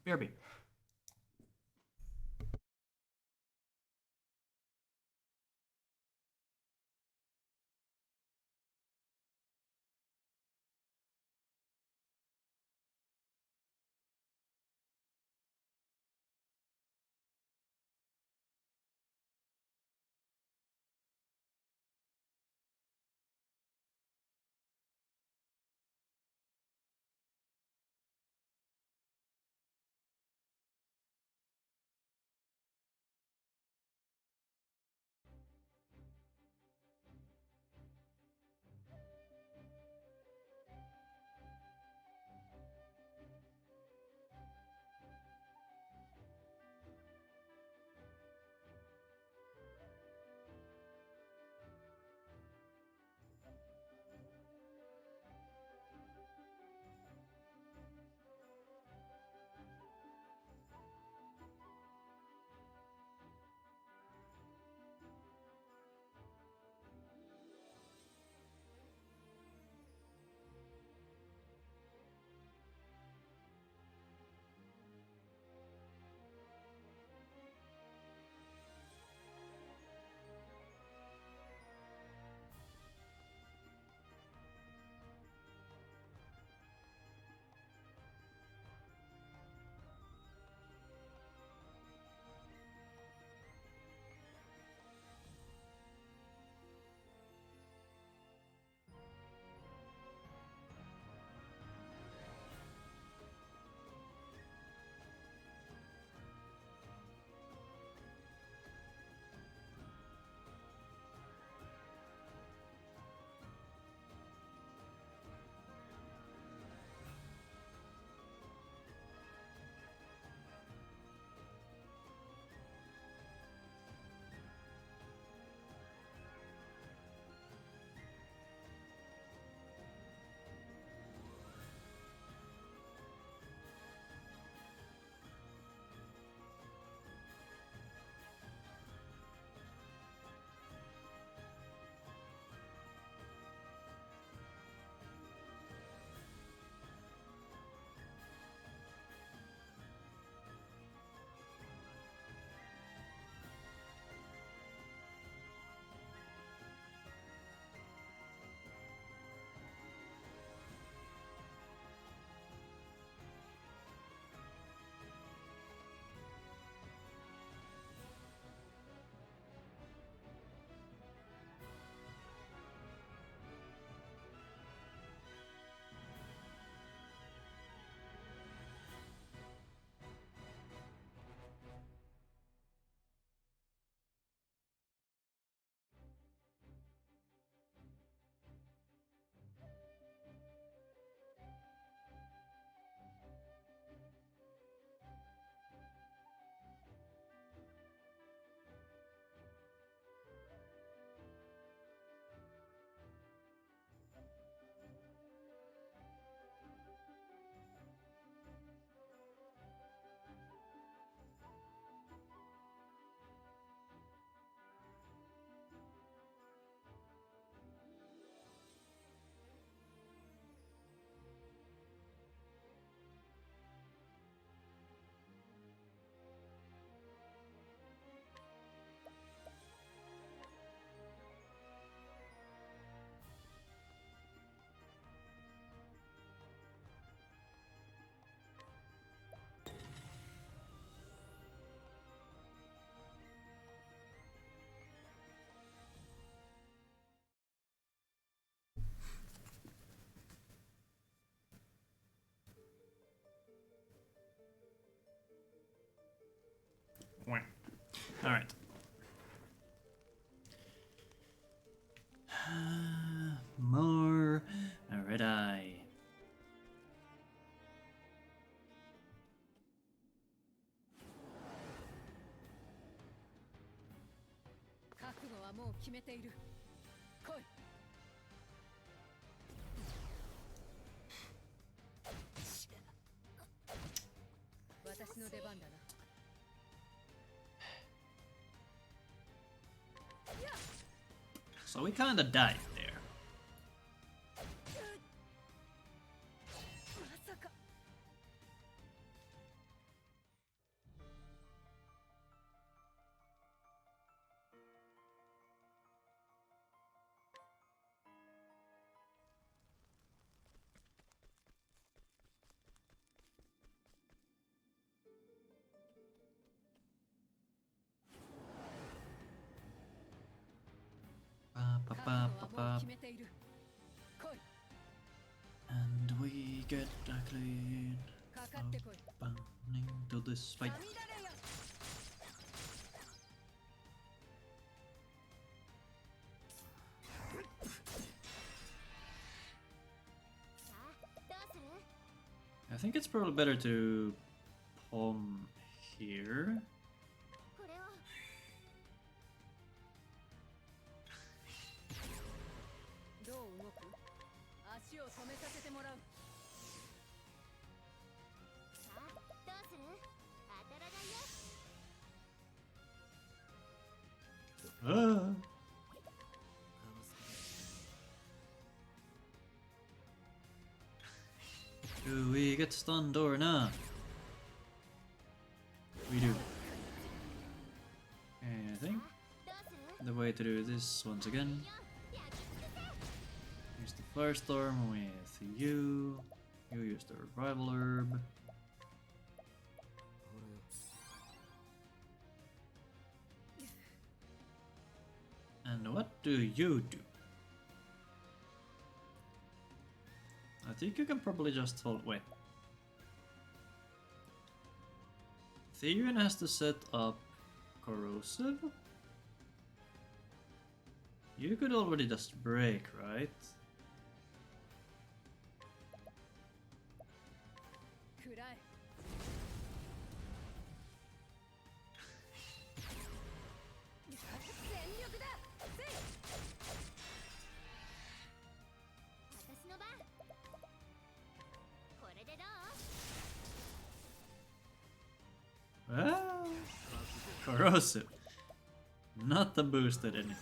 BRB. Alright. More Redeye. So we kinda died there. And we get a clean opening to this fight. I think it's probably better to palm here. Ah. Do we get stunned or not? We do. And I think the way to do this once again is the Firestorm with you. You use the Revival Herb. And what do you do? I think you can probably just hold. Wait. Therian has to set up Corrosive? You could already just break, right? Ah, corrosive. Not the boosted anything.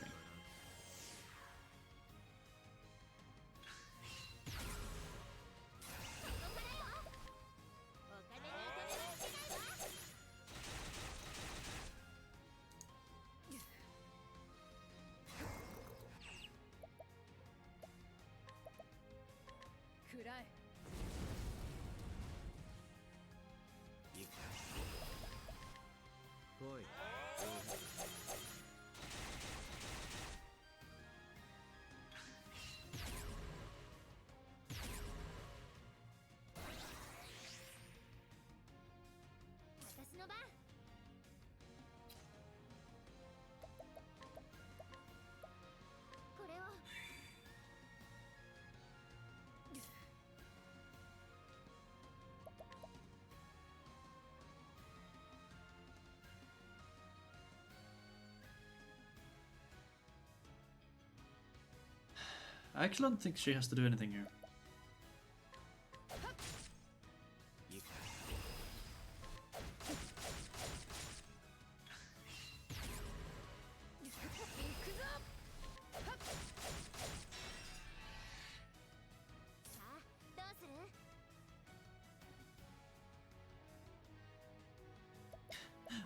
I actually don't think she has to do anything here.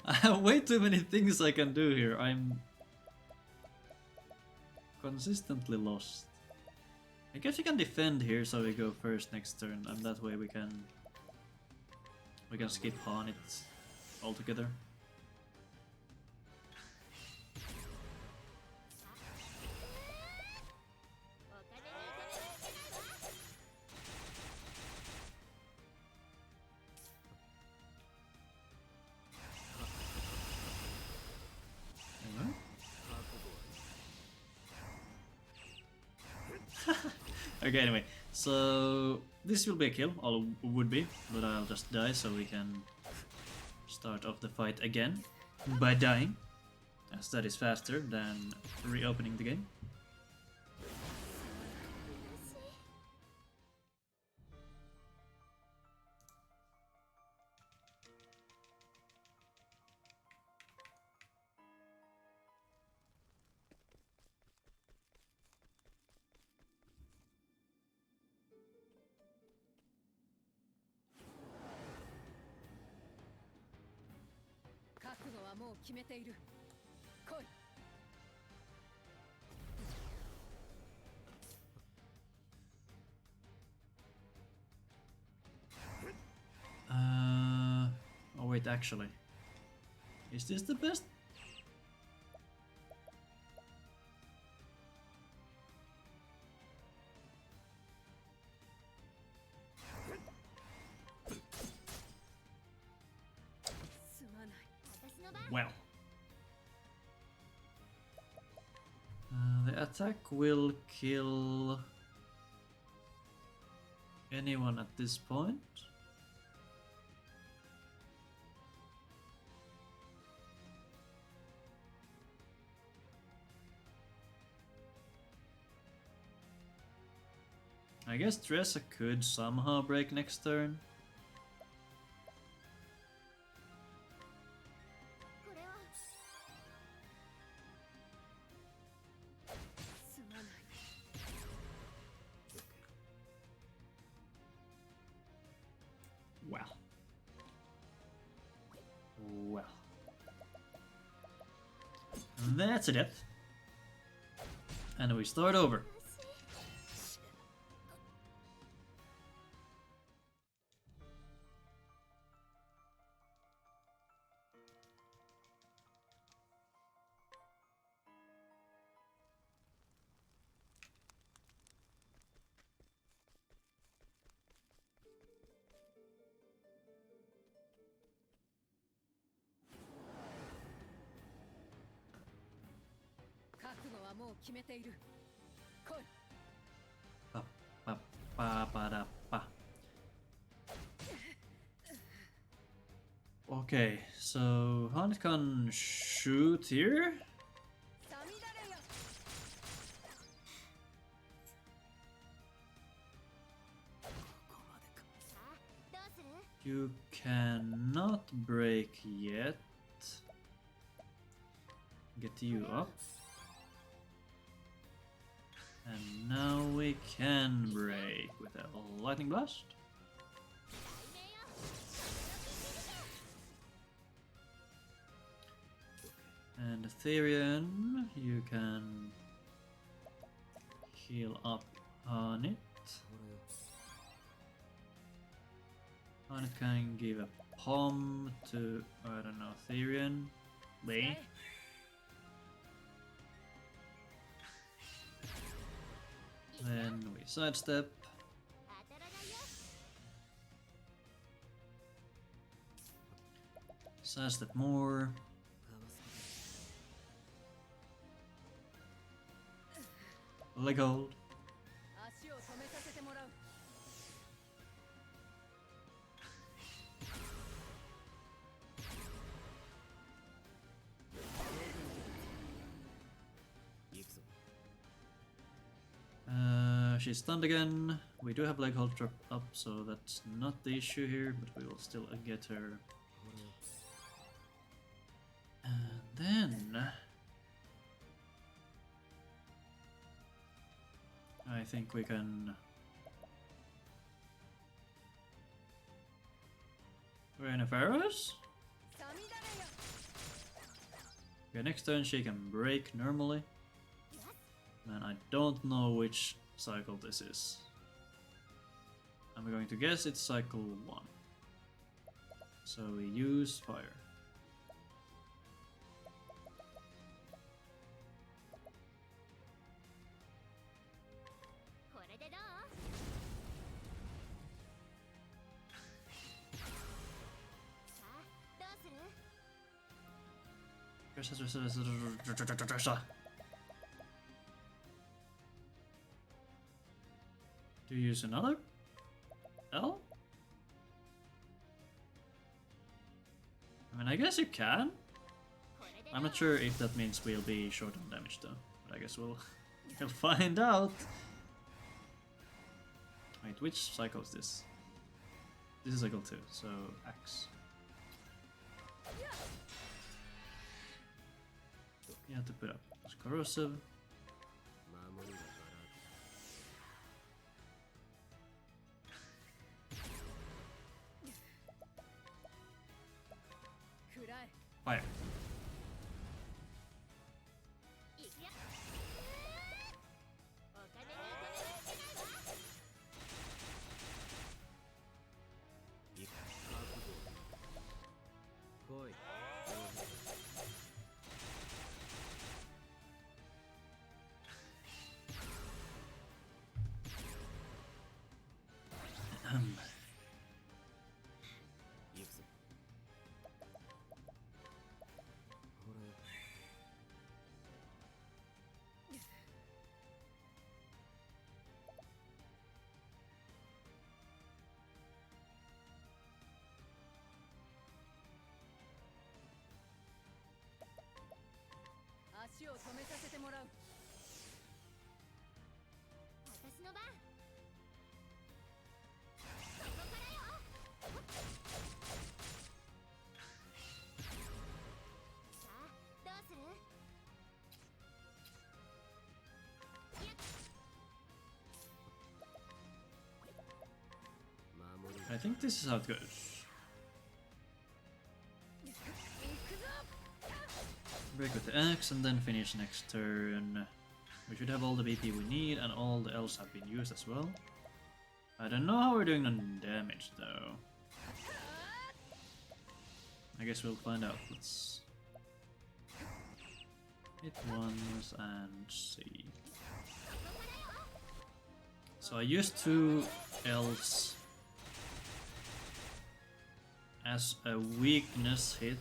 I have way too many things I can do here. I'm consistently lost. I guess you can defend here, so we go first next turn, and that way we can skip Haanit altogether. Okay, anyway, so this will be a kill, or would be, but I'll just die so we can start off the fight again by dying, as that is faster than reopening the game. Oh wait, actually, is this the best? Well. The attack will kill anyone at this point. I guess Tressa could somehow break next turn. Well. Well. That's a death. And we start over. Okay, so Haanit can shoot here. You cannot break yet. Get you up. And now we can break with a lightning blast. And Ethereum, you can heal up Haanit. Haanit can give a palm to, I don't know, Ethereum. Lee. Then we sidestep. Sidestep more. Leg hold. She's stunned again. We do have leg hold drop up, so that's not the issue here, but we will still get her. And then I think we can Rain of Arrows? Okay, next turn she can break normally. And I don't know which cycle this is. I'm going to guess it's cycle 1. So we use fire. Do you use another L? I mean, I guess you can. I'm not sure if that means we'll be short on damage though, but I guess we'll find out. Wait, which cycle is this? This is cycle 2, so Axe. You have to put up corrosive. Fire. I think this is how it goes. Break with the axe and then finish next turn. We should have all the BP we need and all the Ls have been used as well. I don't know how we're doing on damage though. I guess we'll find out. Let's hit once and see. So I used 2 Ls as a weakness hit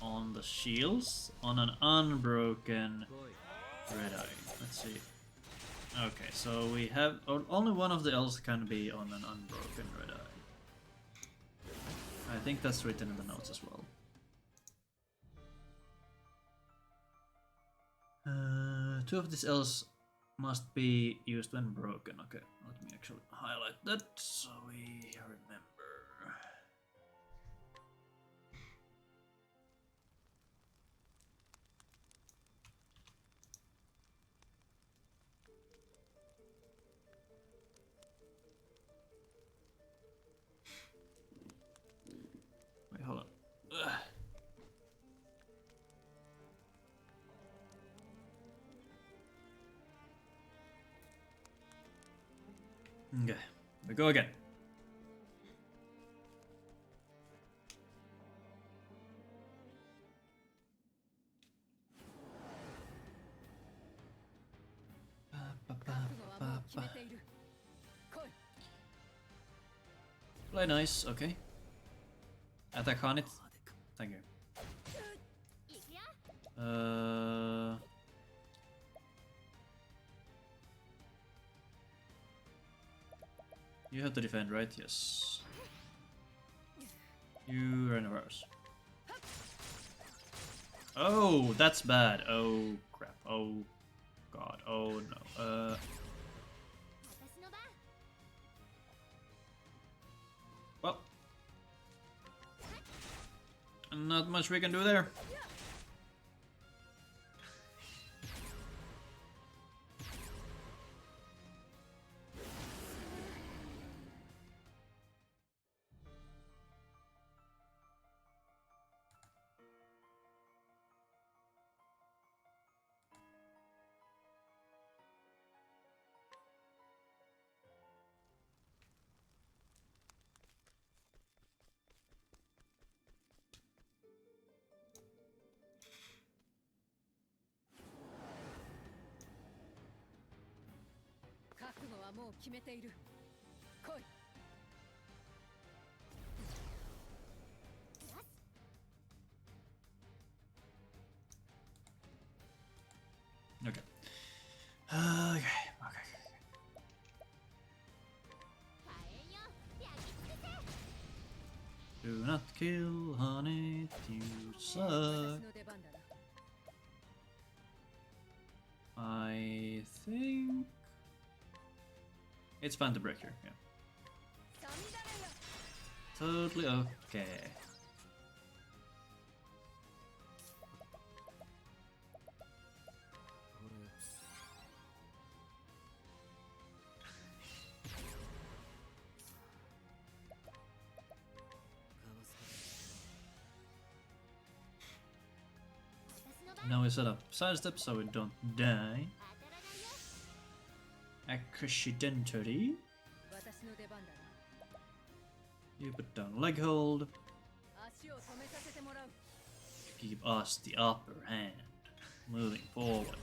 on the shields on an unbroken Redeye. Let's see. Okay, so we have only one of the Ls can be on an unbroken Redeye. I think that's written in the notes as well. 2 of these Ls must be used when broken. Okay, let me actually highlight that so we remember. Wait, hold on. Ugh. Okay, we go again. Play nice, okay. Attack Haanit. Thank you. You have to defend, right? Yes. You run reverse. Oh, that's bad. Oh crap. Oh god. Oh no. Well, not much we can do there. Okay. Okay. Do not kill Haanit, you suck. I think it's fun to break here, yeah. Totally okay. Now we set up sidestep so we don't die. Accidentally. You put down leg hold. Give us the upper hand. Moving forward.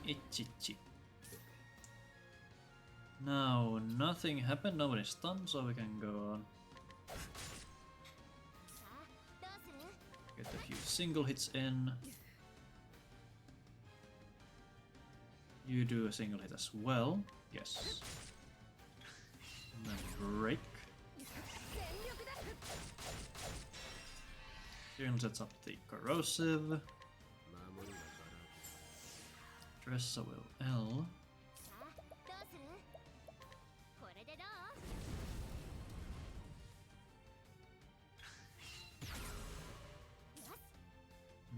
Itchy. Now nothing happened, nobody's stunned, so we can go on. Get a few single hits in. You do a single hit as well. Yes. And then break. Tyrion sets up the corrosive. Tressa will L.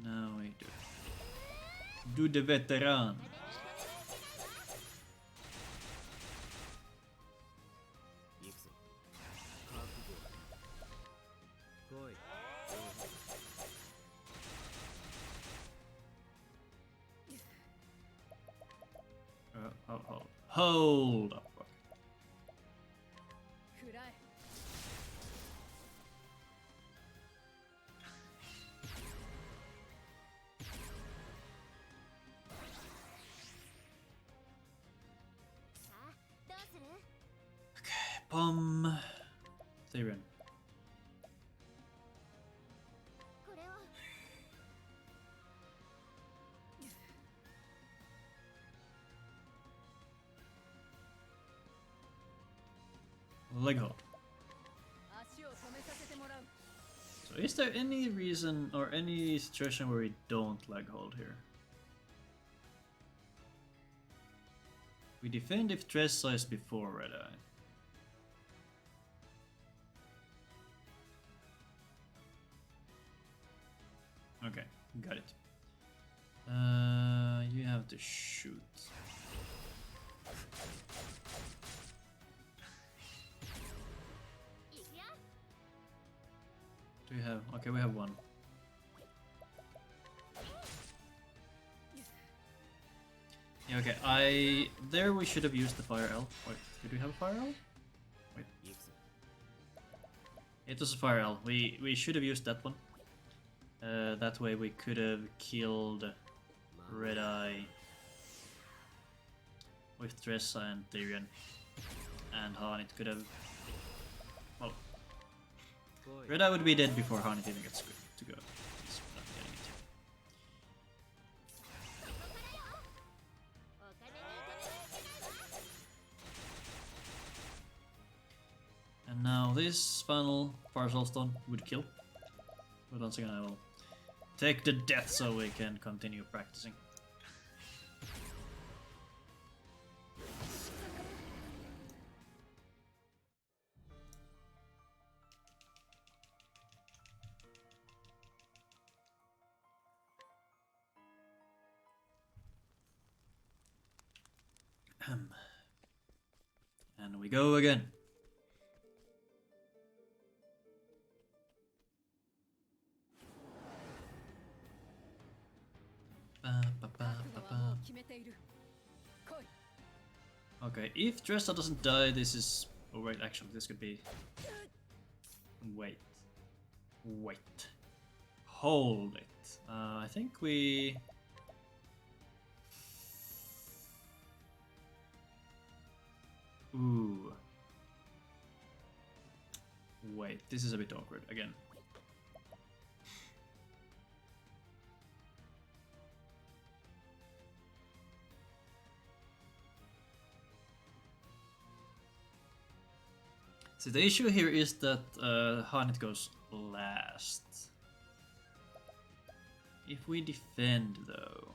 Now we do the veteran. Hold up. Okay, Tyrion. Leg hold. So is there any reason or any situation where we don't leg hold here? We defend if Tressa is before Redeye. Okay, got it. You have to shoot. Do we have? Okay, we have one. Yeah, okay, there we should have used the fire L. Wait, did we have a fire L? Wait. It was a fire L. We should have used that one. That way we could have killed Redeye with Tressa and Tyrion. And Haanit could have... Well, Redeye would be dead before Haanit even gets to go. He's not getting it. And now this final Parcel Stone would kill. But once again I will take the death so we can continue practicing. And we go again. Okay, if Tressa doesn't die, this is... Oh wait, actually, this could be... Wait. Hold it. I think we... Ooh. Wait, this is a bit awkward again. So the issue here is that Haanit goes last. If we defend though...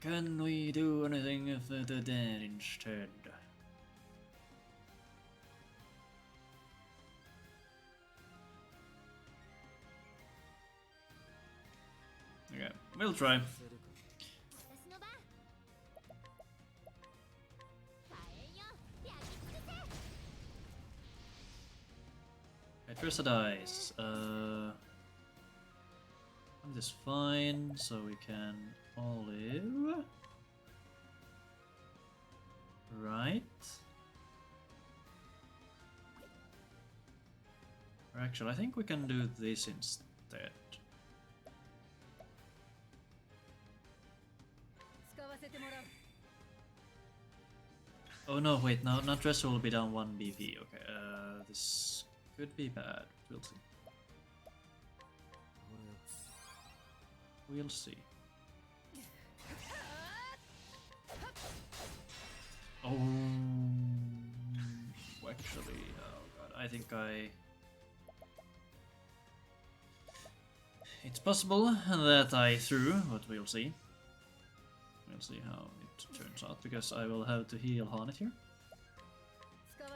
Can we do anything with the dead instead? Okay, we'll try. Tressa dies. This is fine, so we can olive. Right. Or actually, I think we can do this instead. Oh no, wait, no, not Tressa will be down 1 BP. Okay, this could be bad. We'll see. We'll see. Oh, whack. Actually, oh god, I think I... It's possible that I threw, but we'll see. We'll see how it turns out, because I will have to heal Haanit here.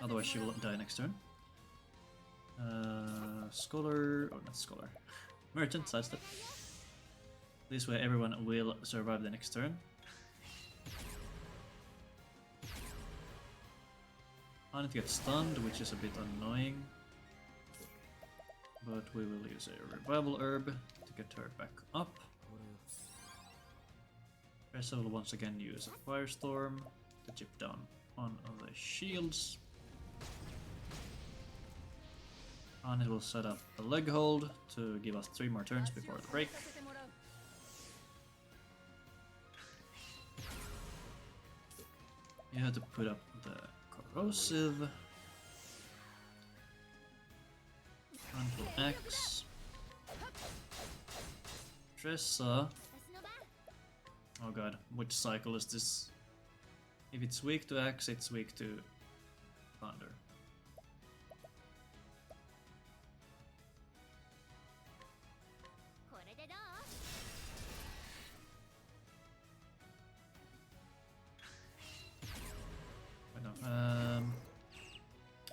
Otherwise she will die next turn. Scholar, or not Scholar, Merchant, sidestep. This way everyone will survive the next turn. Haanit gets stunned, which is a bit annoying. But we will use a revival herb to get her back up. Ressa will once again use a firestorm to chip down one of the shields. Haanit will set up a leg hold to give us 3 more turns before the break. You have to put up the corrosive. Frontal axe. Tressa. Oh god, which cycle is this? If it's weak to axe, it's weak to thunder. Wait, no.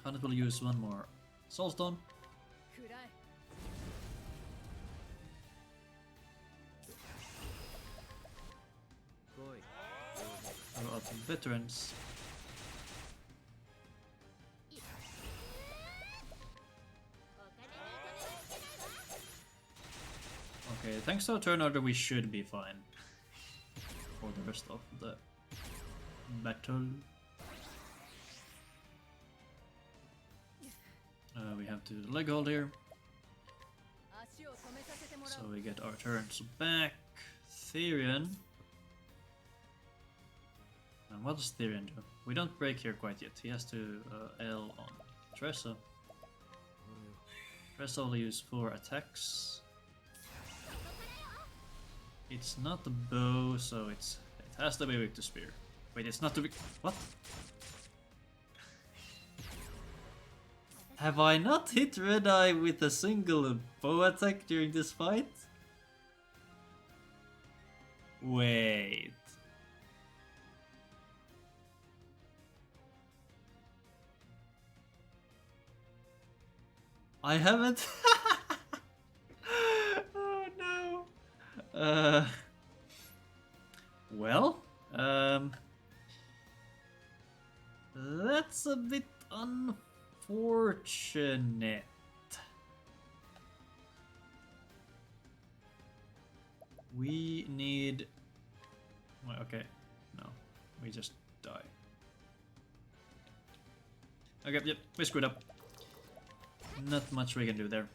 Haanit will use one more soulstone. Go up veterans. Okay, thanks to our turn order we should be fine for the rest of the battle. We have to leg hold here. So we get our turns back. Therian. And what does Therian do? We don't break here quite yet. He has to L on Tressa. Tressa will use 4 attacks. It's not a bow, so it has to be weak to spear. Wait, it's not to be... What? Have I not hit Redeye with a single bow attack during this fight? Wait. I haven't... Oh no. Well, that's a bit unfortunate. We need... Well, okay, no, we just die. Okay, yep, we screwed up. Not much we can do there.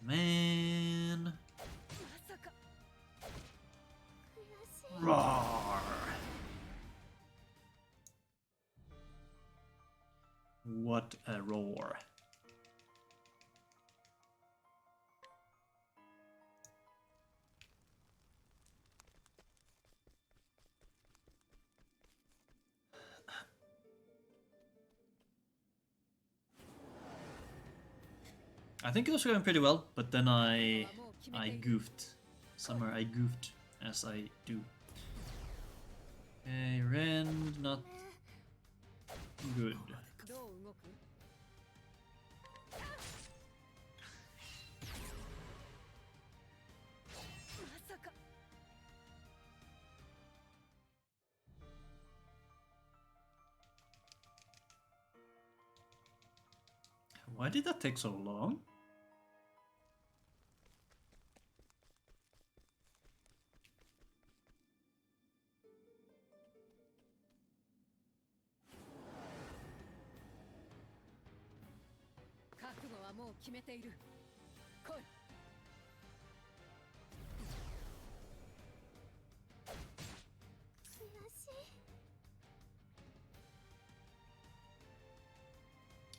Man. Roar. What a roar. I think it was going pretty well, but then I goofed. Somewhere I goofed, as I do. Okay, Rend, not good. Why did that take so long?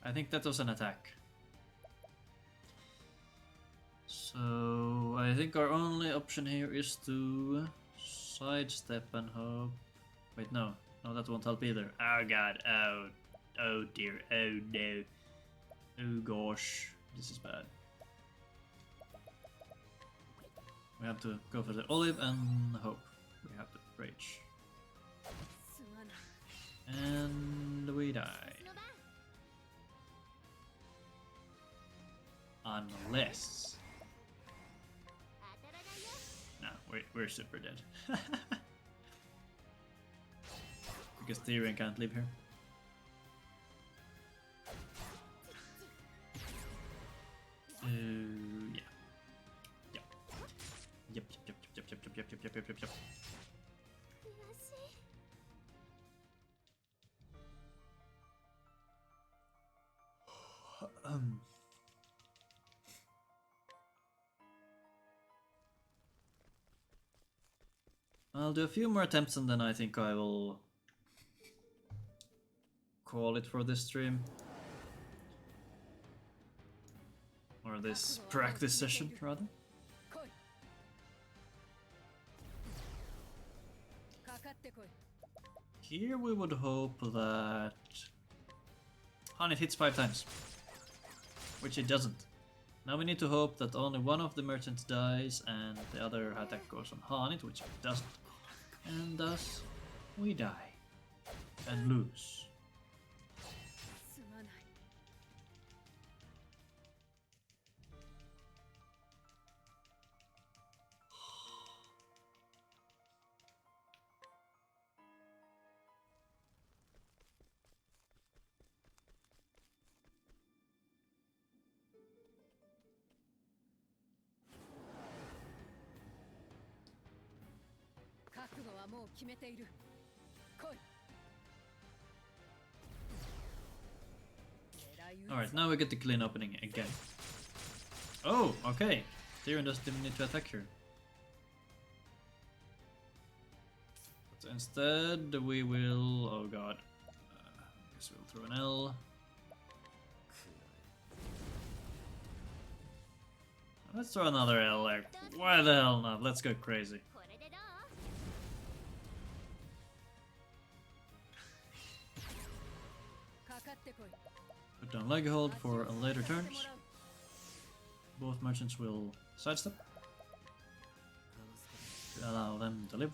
I think that was an attack. So I think our only option here is to sidestep and hope. Wait, no. No, that won't help either. Oh god, oh dear, oh no. Oh gosh, this is bad. We have to go for the olive and hope. We have the rage. And we die. Unless... No, we're super dead. Because Tyrion can't live here. Yeah. Yep. Yep. I'll do a few more attempts and then I think I will call it for this stream. Or this practice session, rather. Here we would hope that Haanit hits 5 times, which it doesn't. Now we need to hope that only one of the merchants dies and the other attack goes on Haanit, which it doesn't. And thus, we die and lose. Alright, now we get the clean opening again. Oh, okay. Tyrion doesn't even need to attack here. But instead we will... oh god. I guess we'll throw an L. Let's throw another L there. Why the hell not? Let's go crazy. Put down leg hold for later turns. Both merchants will sidestep to allow them to live.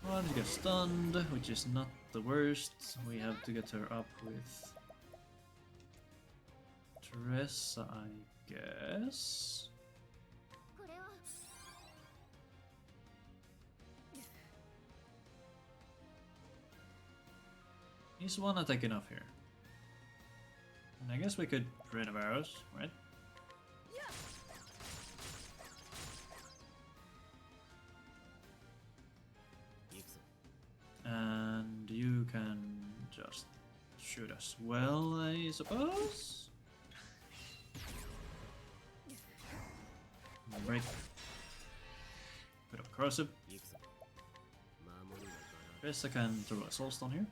One gets stunned, which is not the worst. We have to get her up with Teresa, I guess. Is one attack enough here? And I guess we could Rain of Arrows, right? And you can just shoot as well, I suppose? Break. Bit of corrosive. Yes, I can throw a soulstone here.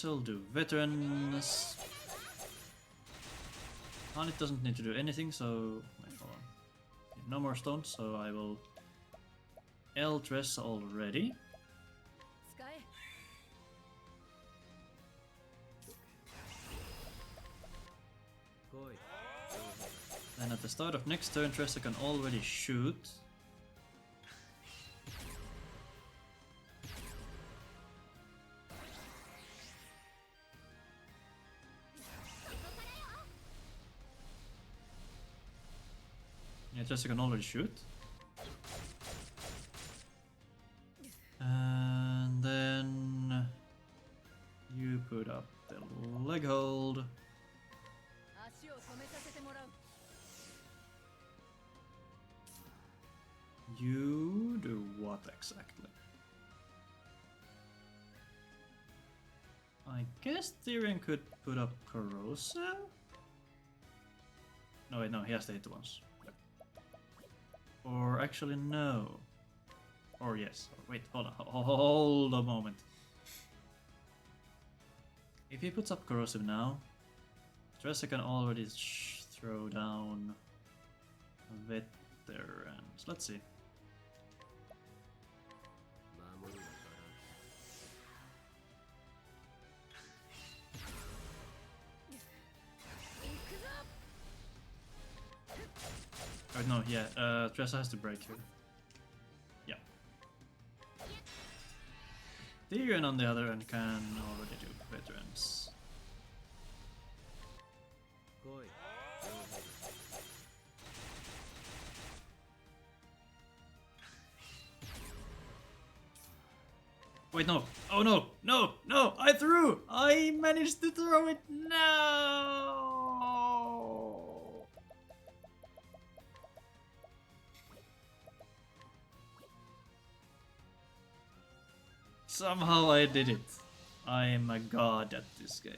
I'll do veterans. Haanit doesn't need to do anything, so wait, hold on. No more stones, so I will L-dress already. Then at the start of next turn, Tressa can already shoot. Yeah, Tressa can already shoot. And then you put up the leg hold. You do what exactly? I guess Tyrion could put up corrosive? No, wait, no, he has to hit once. Yep. Or actually, no. Or yes. Wait, hold on. Hold a moment. If he puts up corrosive now, Tressa can already throw down veterans. Let's see. Oh no, yeah, Tressa has to break here. Yeah. Tyrion on the other end can already do veterans. Wait, no. Oh no, no, no, I threw! I managed to throw it! No! Somehow I did it. I am a god at this game.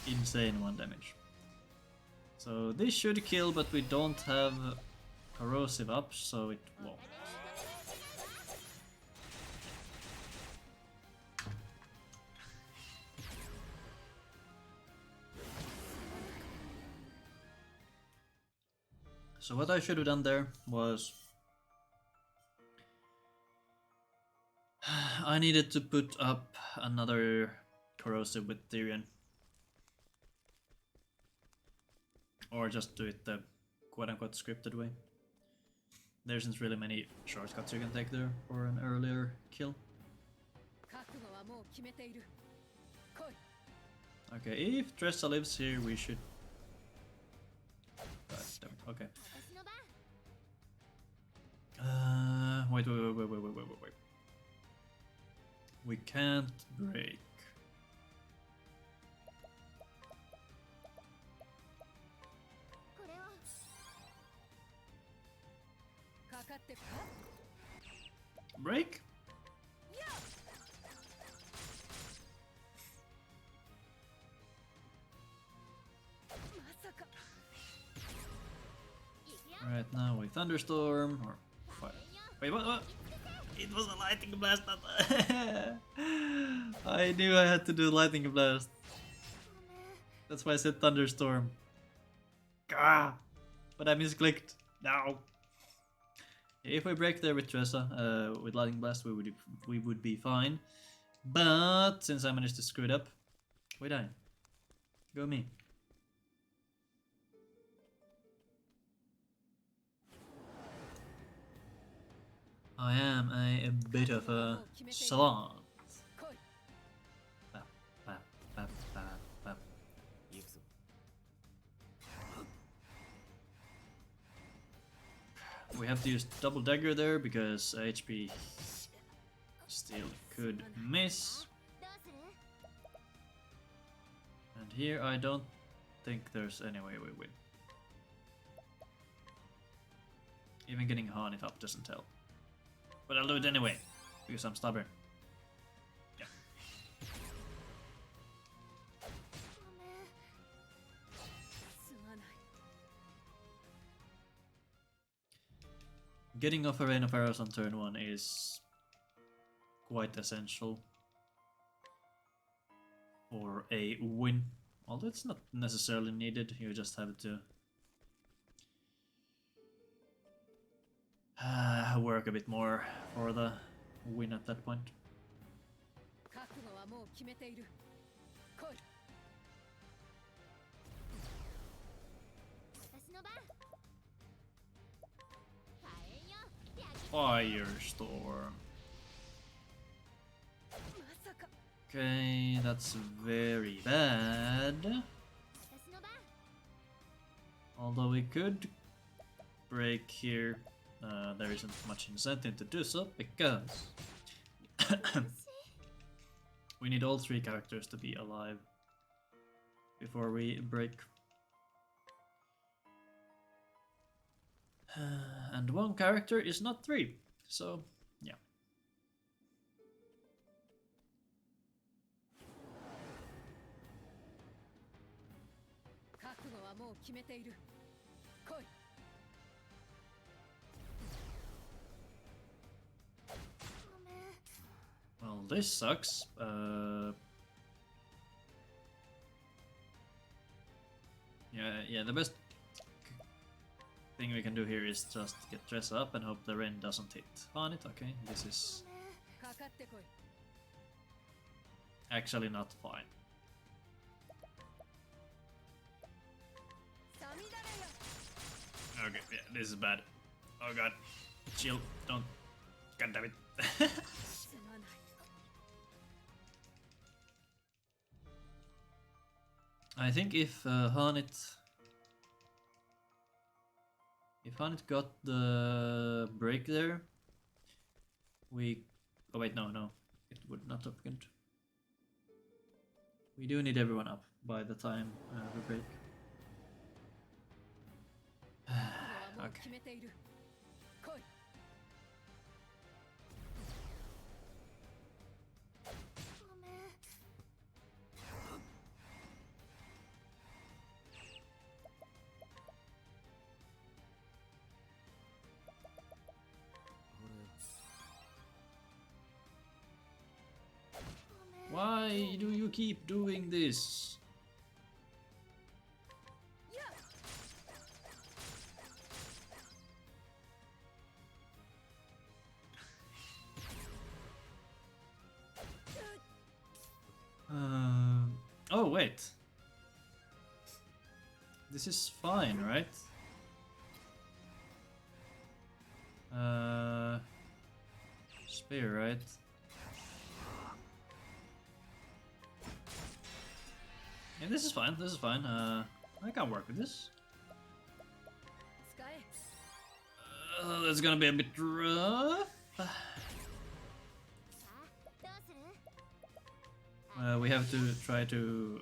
Insane 1 damage. So this should kill, but we don't have corrosive up, so it won't. So what I should have done there was I needed to put up another corrosive with Tyrion. Or just do it the quote-unquote scripted way. There isn't really many shortcuts you can take there for an earlier kill. Okay, if Tressa lives here, we should... God damn it, okay. Wait. We can't break. Break? Alright, now we thunderstorm or fire. Wait, what? It was a lightning blast. I knew I had to do lightning blast. That's why I said thunderstorm. Gah! But I misclicked. No. If we break there with Tressa, with lightning blast, we would be fine. But since I managed to screw it up, we die. Go me. I am a bit of a savant. We have to use double dagger there because HP still could miss. And here I don't think there's any way we win. Even getting Haanit up doesn't help. But I'll do it anyway, because I'm stubborn. Yeah. Getting off a rain of arrows on turn 1 is quite essential for a win. Although it's not necessarily needed, you just have to work a bit more for the win at that point. Firestorm. Okay, that's very bad. Although we could break here. There isn't much incentive to do so because we need all 3 characters to be alive before we break. And 1 character is not 3, so yeah. Well, this sucks. Yeah, the best thing we can do here is just get dressed up and hope the rain doesn't hit on it. Okay, this is actually not fine. Okay, yeah, this is bad. Oh god. Chill, don't. God damn it. I think if Haanit got the break there, we... Oh wait, no. It would not have been. We do need everyone up by the time we break. Okay. Why do you keep doing this? Oh wait. This is fine, right? Spear, right? Yeah, this is fine, this is fine. I can work with this. That's gonna be a bit rough. We have to try to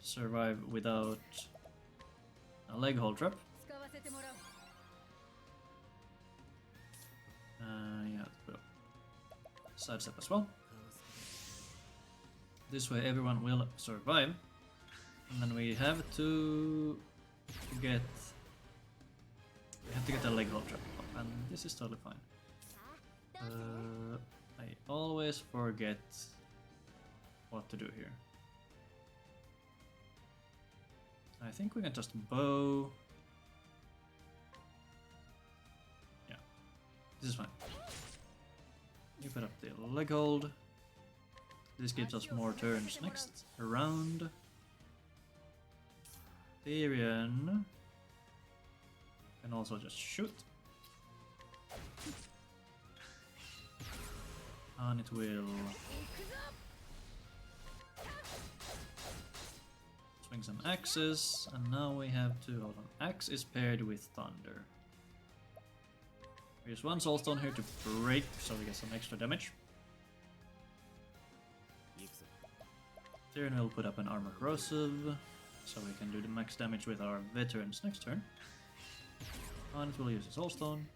survive without a leg hold trap. Yeah, put up sidestep as well. This way everyone will survive. And then we have to get a leg hold trap up, and this is totally fine. I always forget what to do here. I think we can just bow. Yeah, this is fine. You put up the leg hold. This gives us more turns next round. Tyrion can also just shoot. And it will swing some axes, and now we have to hold on. Axe is paired with thunder. We use one soulstone here to break, so we get some extra damage. Tyrion will put up an armor corrosive, so we can do the max damage with our veterans next turn. And it will use a soulstone.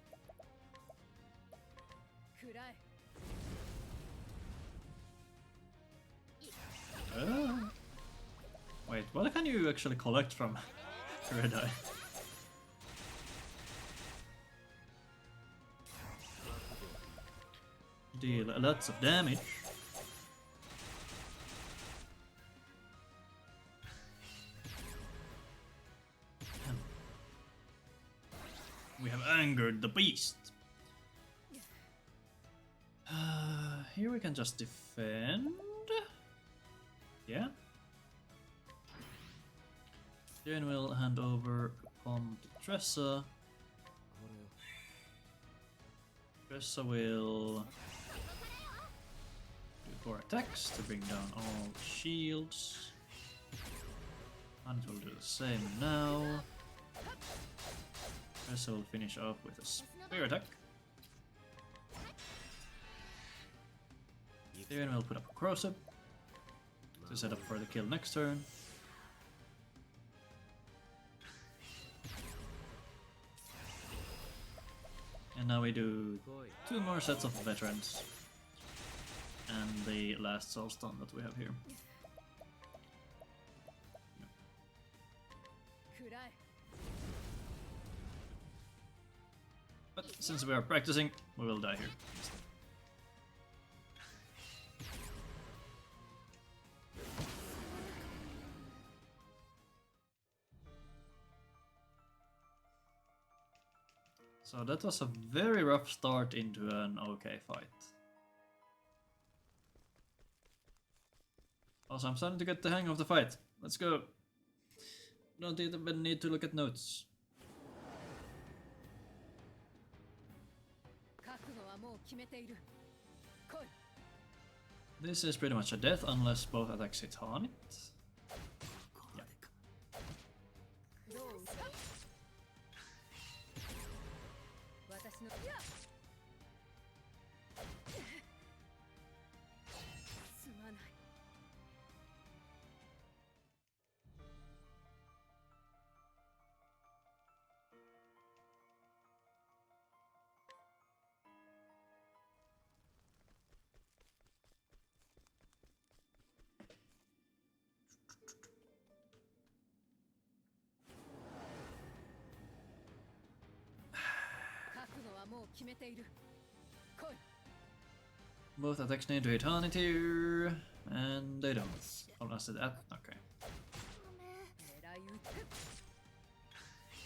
Wait, what can you actually collect from Redeye? Deal lots of damage. We have angered the beast. Here we can just defend. Yeah. Then we'll hand over on to Tressa. Tressa will do 4 attacks to bring down all shields. And we'll do the same now. Tressa will finish off with a spear attack. Then we'll put up a corrosive to set up for the kill next turn. And now we do 2 more sets of veterans. And the last soulstone that we have here. But since we are practicing, we will die here. So that was a very rough start into an okay fight. Also, I'm starting to get the hang of the fight. Let's go. Don't even need to look at notes. This is pretty much a death unless both attacks hit Haanit. Yeah. Both attacks need to hit Haanit here, and they don't. Unless that. Okay.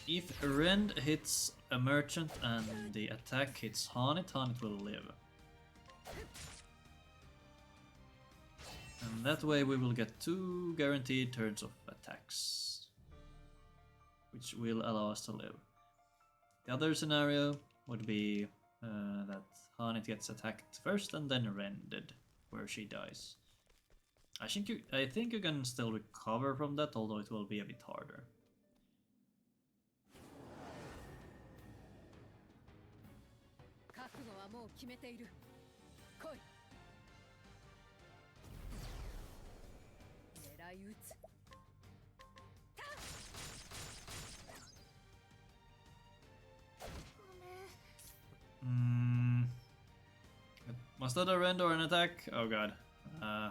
If Rend hits a merchant and the attack hits Haanit, Haanit will live. And that way we will get 2 guaranteed turns of attacks, which will allow us to live. The other scenario would be that Haanit gets attacked first and then rended, where she dies. I think you can still recover from that, although it will be a bit harder. Was that a rend or an attack? Oh god. I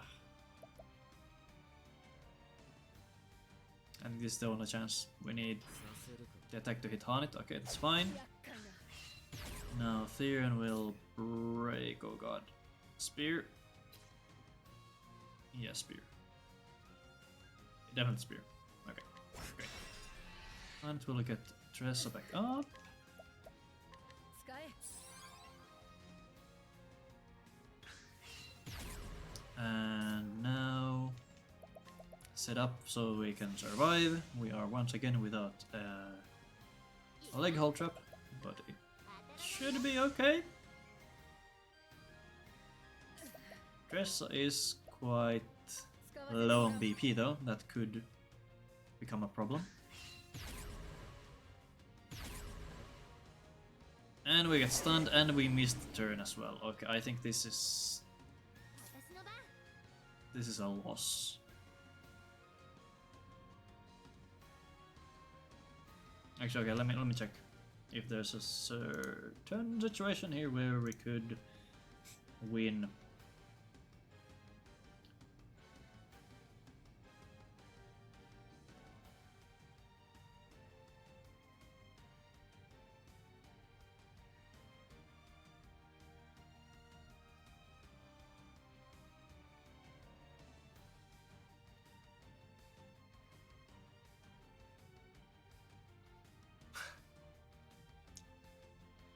think this is the only chance. We need the attack to hit Haanit. Okay, that's fine. Now Theron will break. Oh god. Spear. Yeah, spear. Definitely spear. Okay, great. Haanit will get Tressa back up. And now set up so we can survive. We are once again without a leg hold trap, but it should be okay. Tressa is quite low on BP though, that could become a problem. And we get stunned and we missed the turn as well. Okay, I think this is a loss. Actually, okay, let me check if there's a certain situation here where we could win.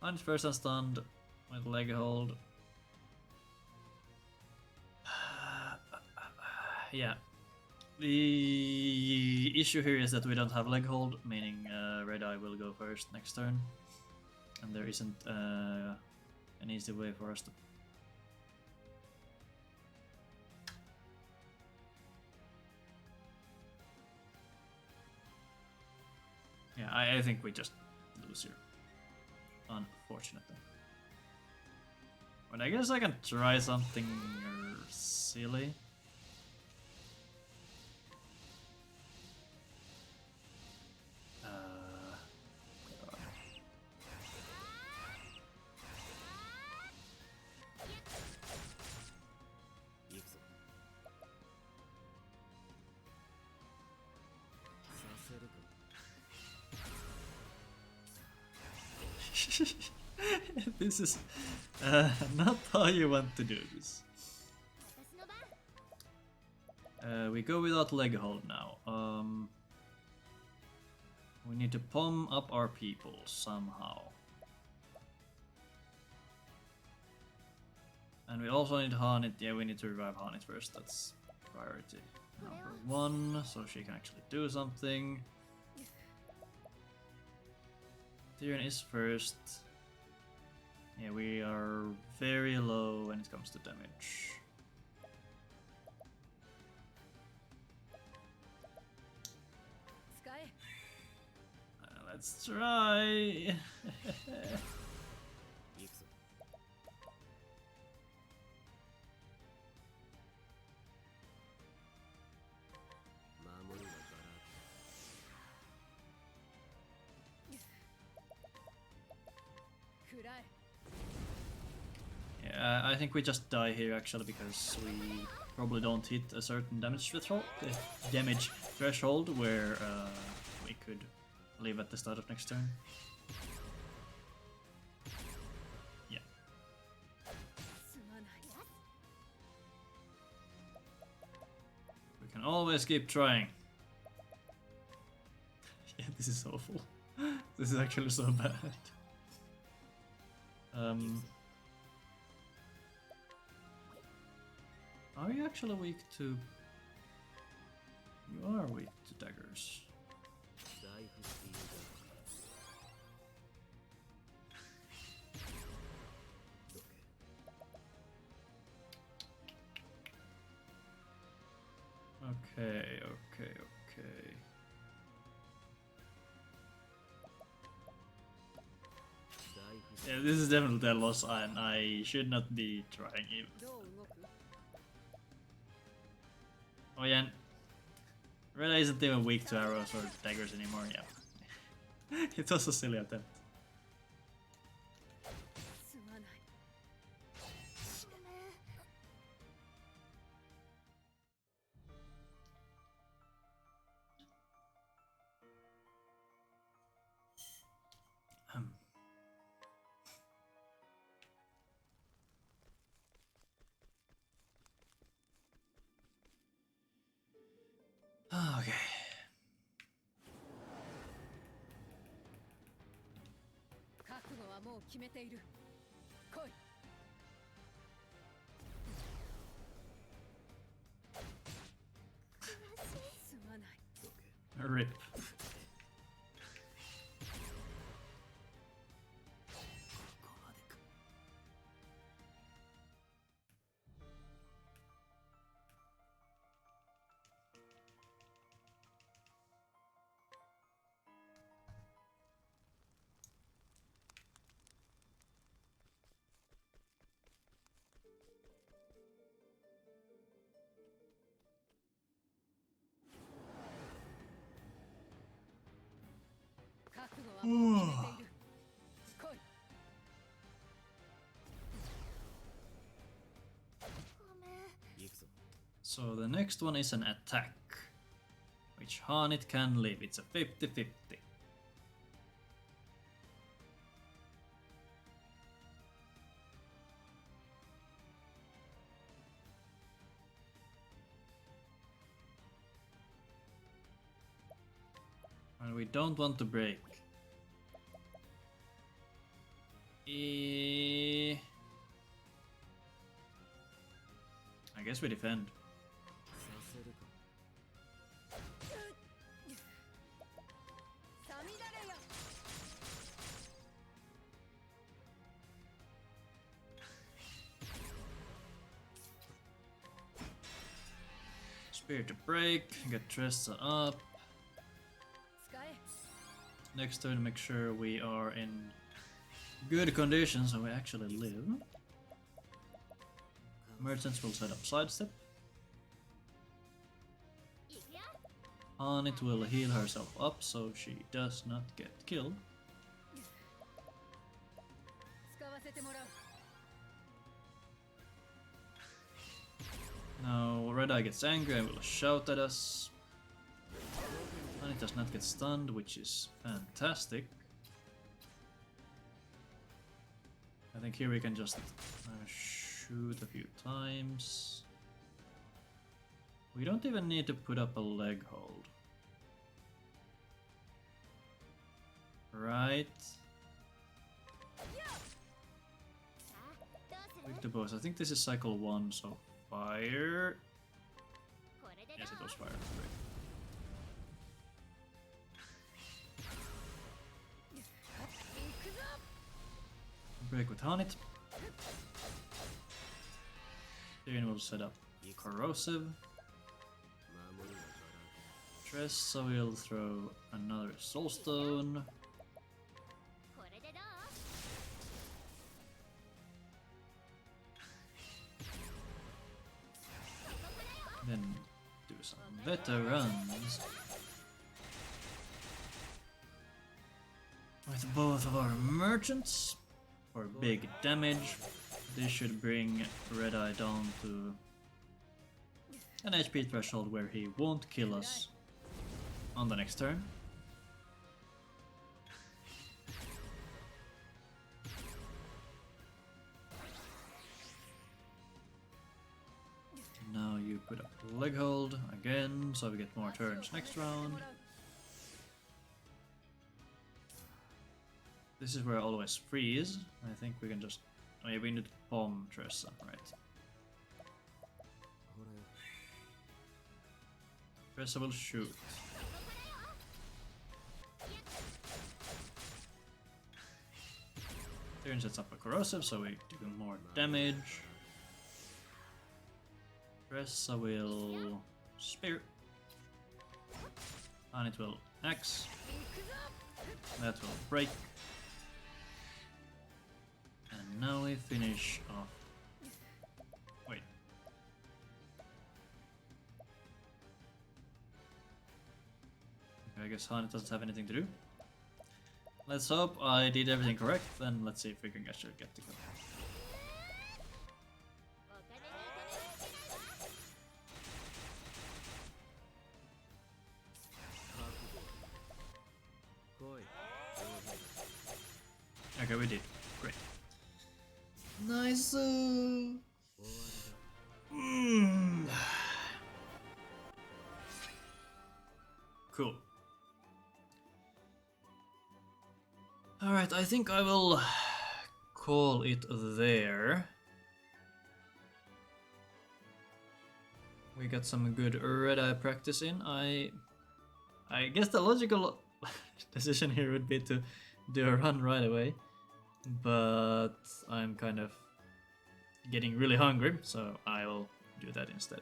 Punch person stunned with leg hold. Yeah. The issue here is that we don't have leg hold, meaning Redeye will go first next turn. And there isn't an easy way for us to... Yeah, I think we just lose here. Unfortunately. But I guess I can try something silly. This is not how you want to do this. We go without leg hold now. We need to palm up our people somehow. And we also need Haanit. Yeah, we need to revive Haanit first. That's priority number 1, so she can actually do something. Tyrion is first. Yeah, we are very low when it comes to damage. Let's try. Yeah, I think we just die here actually because we probably don't hit a certain damage threshold where we could leave at the start of next turn. Yeah. We can always keep trying. Yeah, this is awful. This is actually so bad. Are you actually weak to... You are weak to daggers. Okay. Yeah, this is definitely a loss and I should not be trying even. Oh yeah, Redeye isn't even weak to arrows or daggers anymore, yeah. It's also a silly attempt. Okay. Rip. So the next one is an attack, which Haanit can live. It's a 50-50. And we don't want to break. I guess we defend. Spear to break, get Tressa up. Next turn, make sure we are in good condition so we actually live. Merchants will set up sidestep. Haanit will heal herself up so she does not get killed. Now Redeye gets angry and will shout at us. And it does not get stunned, which is fantastic. I think here we can just shoot a few times. We don't even need to put up a leg hold. Right. Quick to bows. I think this is cycle 1, so fire. Yes, it was fire. Great. Break with Haanit. Then we'll set up corrosive. Tressa will throw another soulstone. Then do some veterans. With both of our merchants for big damage. This should bring Redeye down to an HP threshold where he won't kill us on the next turn. Now you put up leg hold again, so we get more turns next round. This is where I always freeze. I think we can just... Oh yeah, we need to bomb Tressa, right. Tressa will shoot. Turn sets up a corrosive, so we do more damage. Tressa will spear. And it will axe. That will break. And now we finish off. Wait. Okay, I guess Haanit doesn't have anything to do. Let's hope I did everything correct, then let's see if we can actually get the kill. Okay, we did. Great. Nice. Cool. Alright, I think I will call it there. We got some good Redeye practice in. I guess the logical decision here would be to do a run right away. But I'm kind of getting really hungry, so I'll do that instead.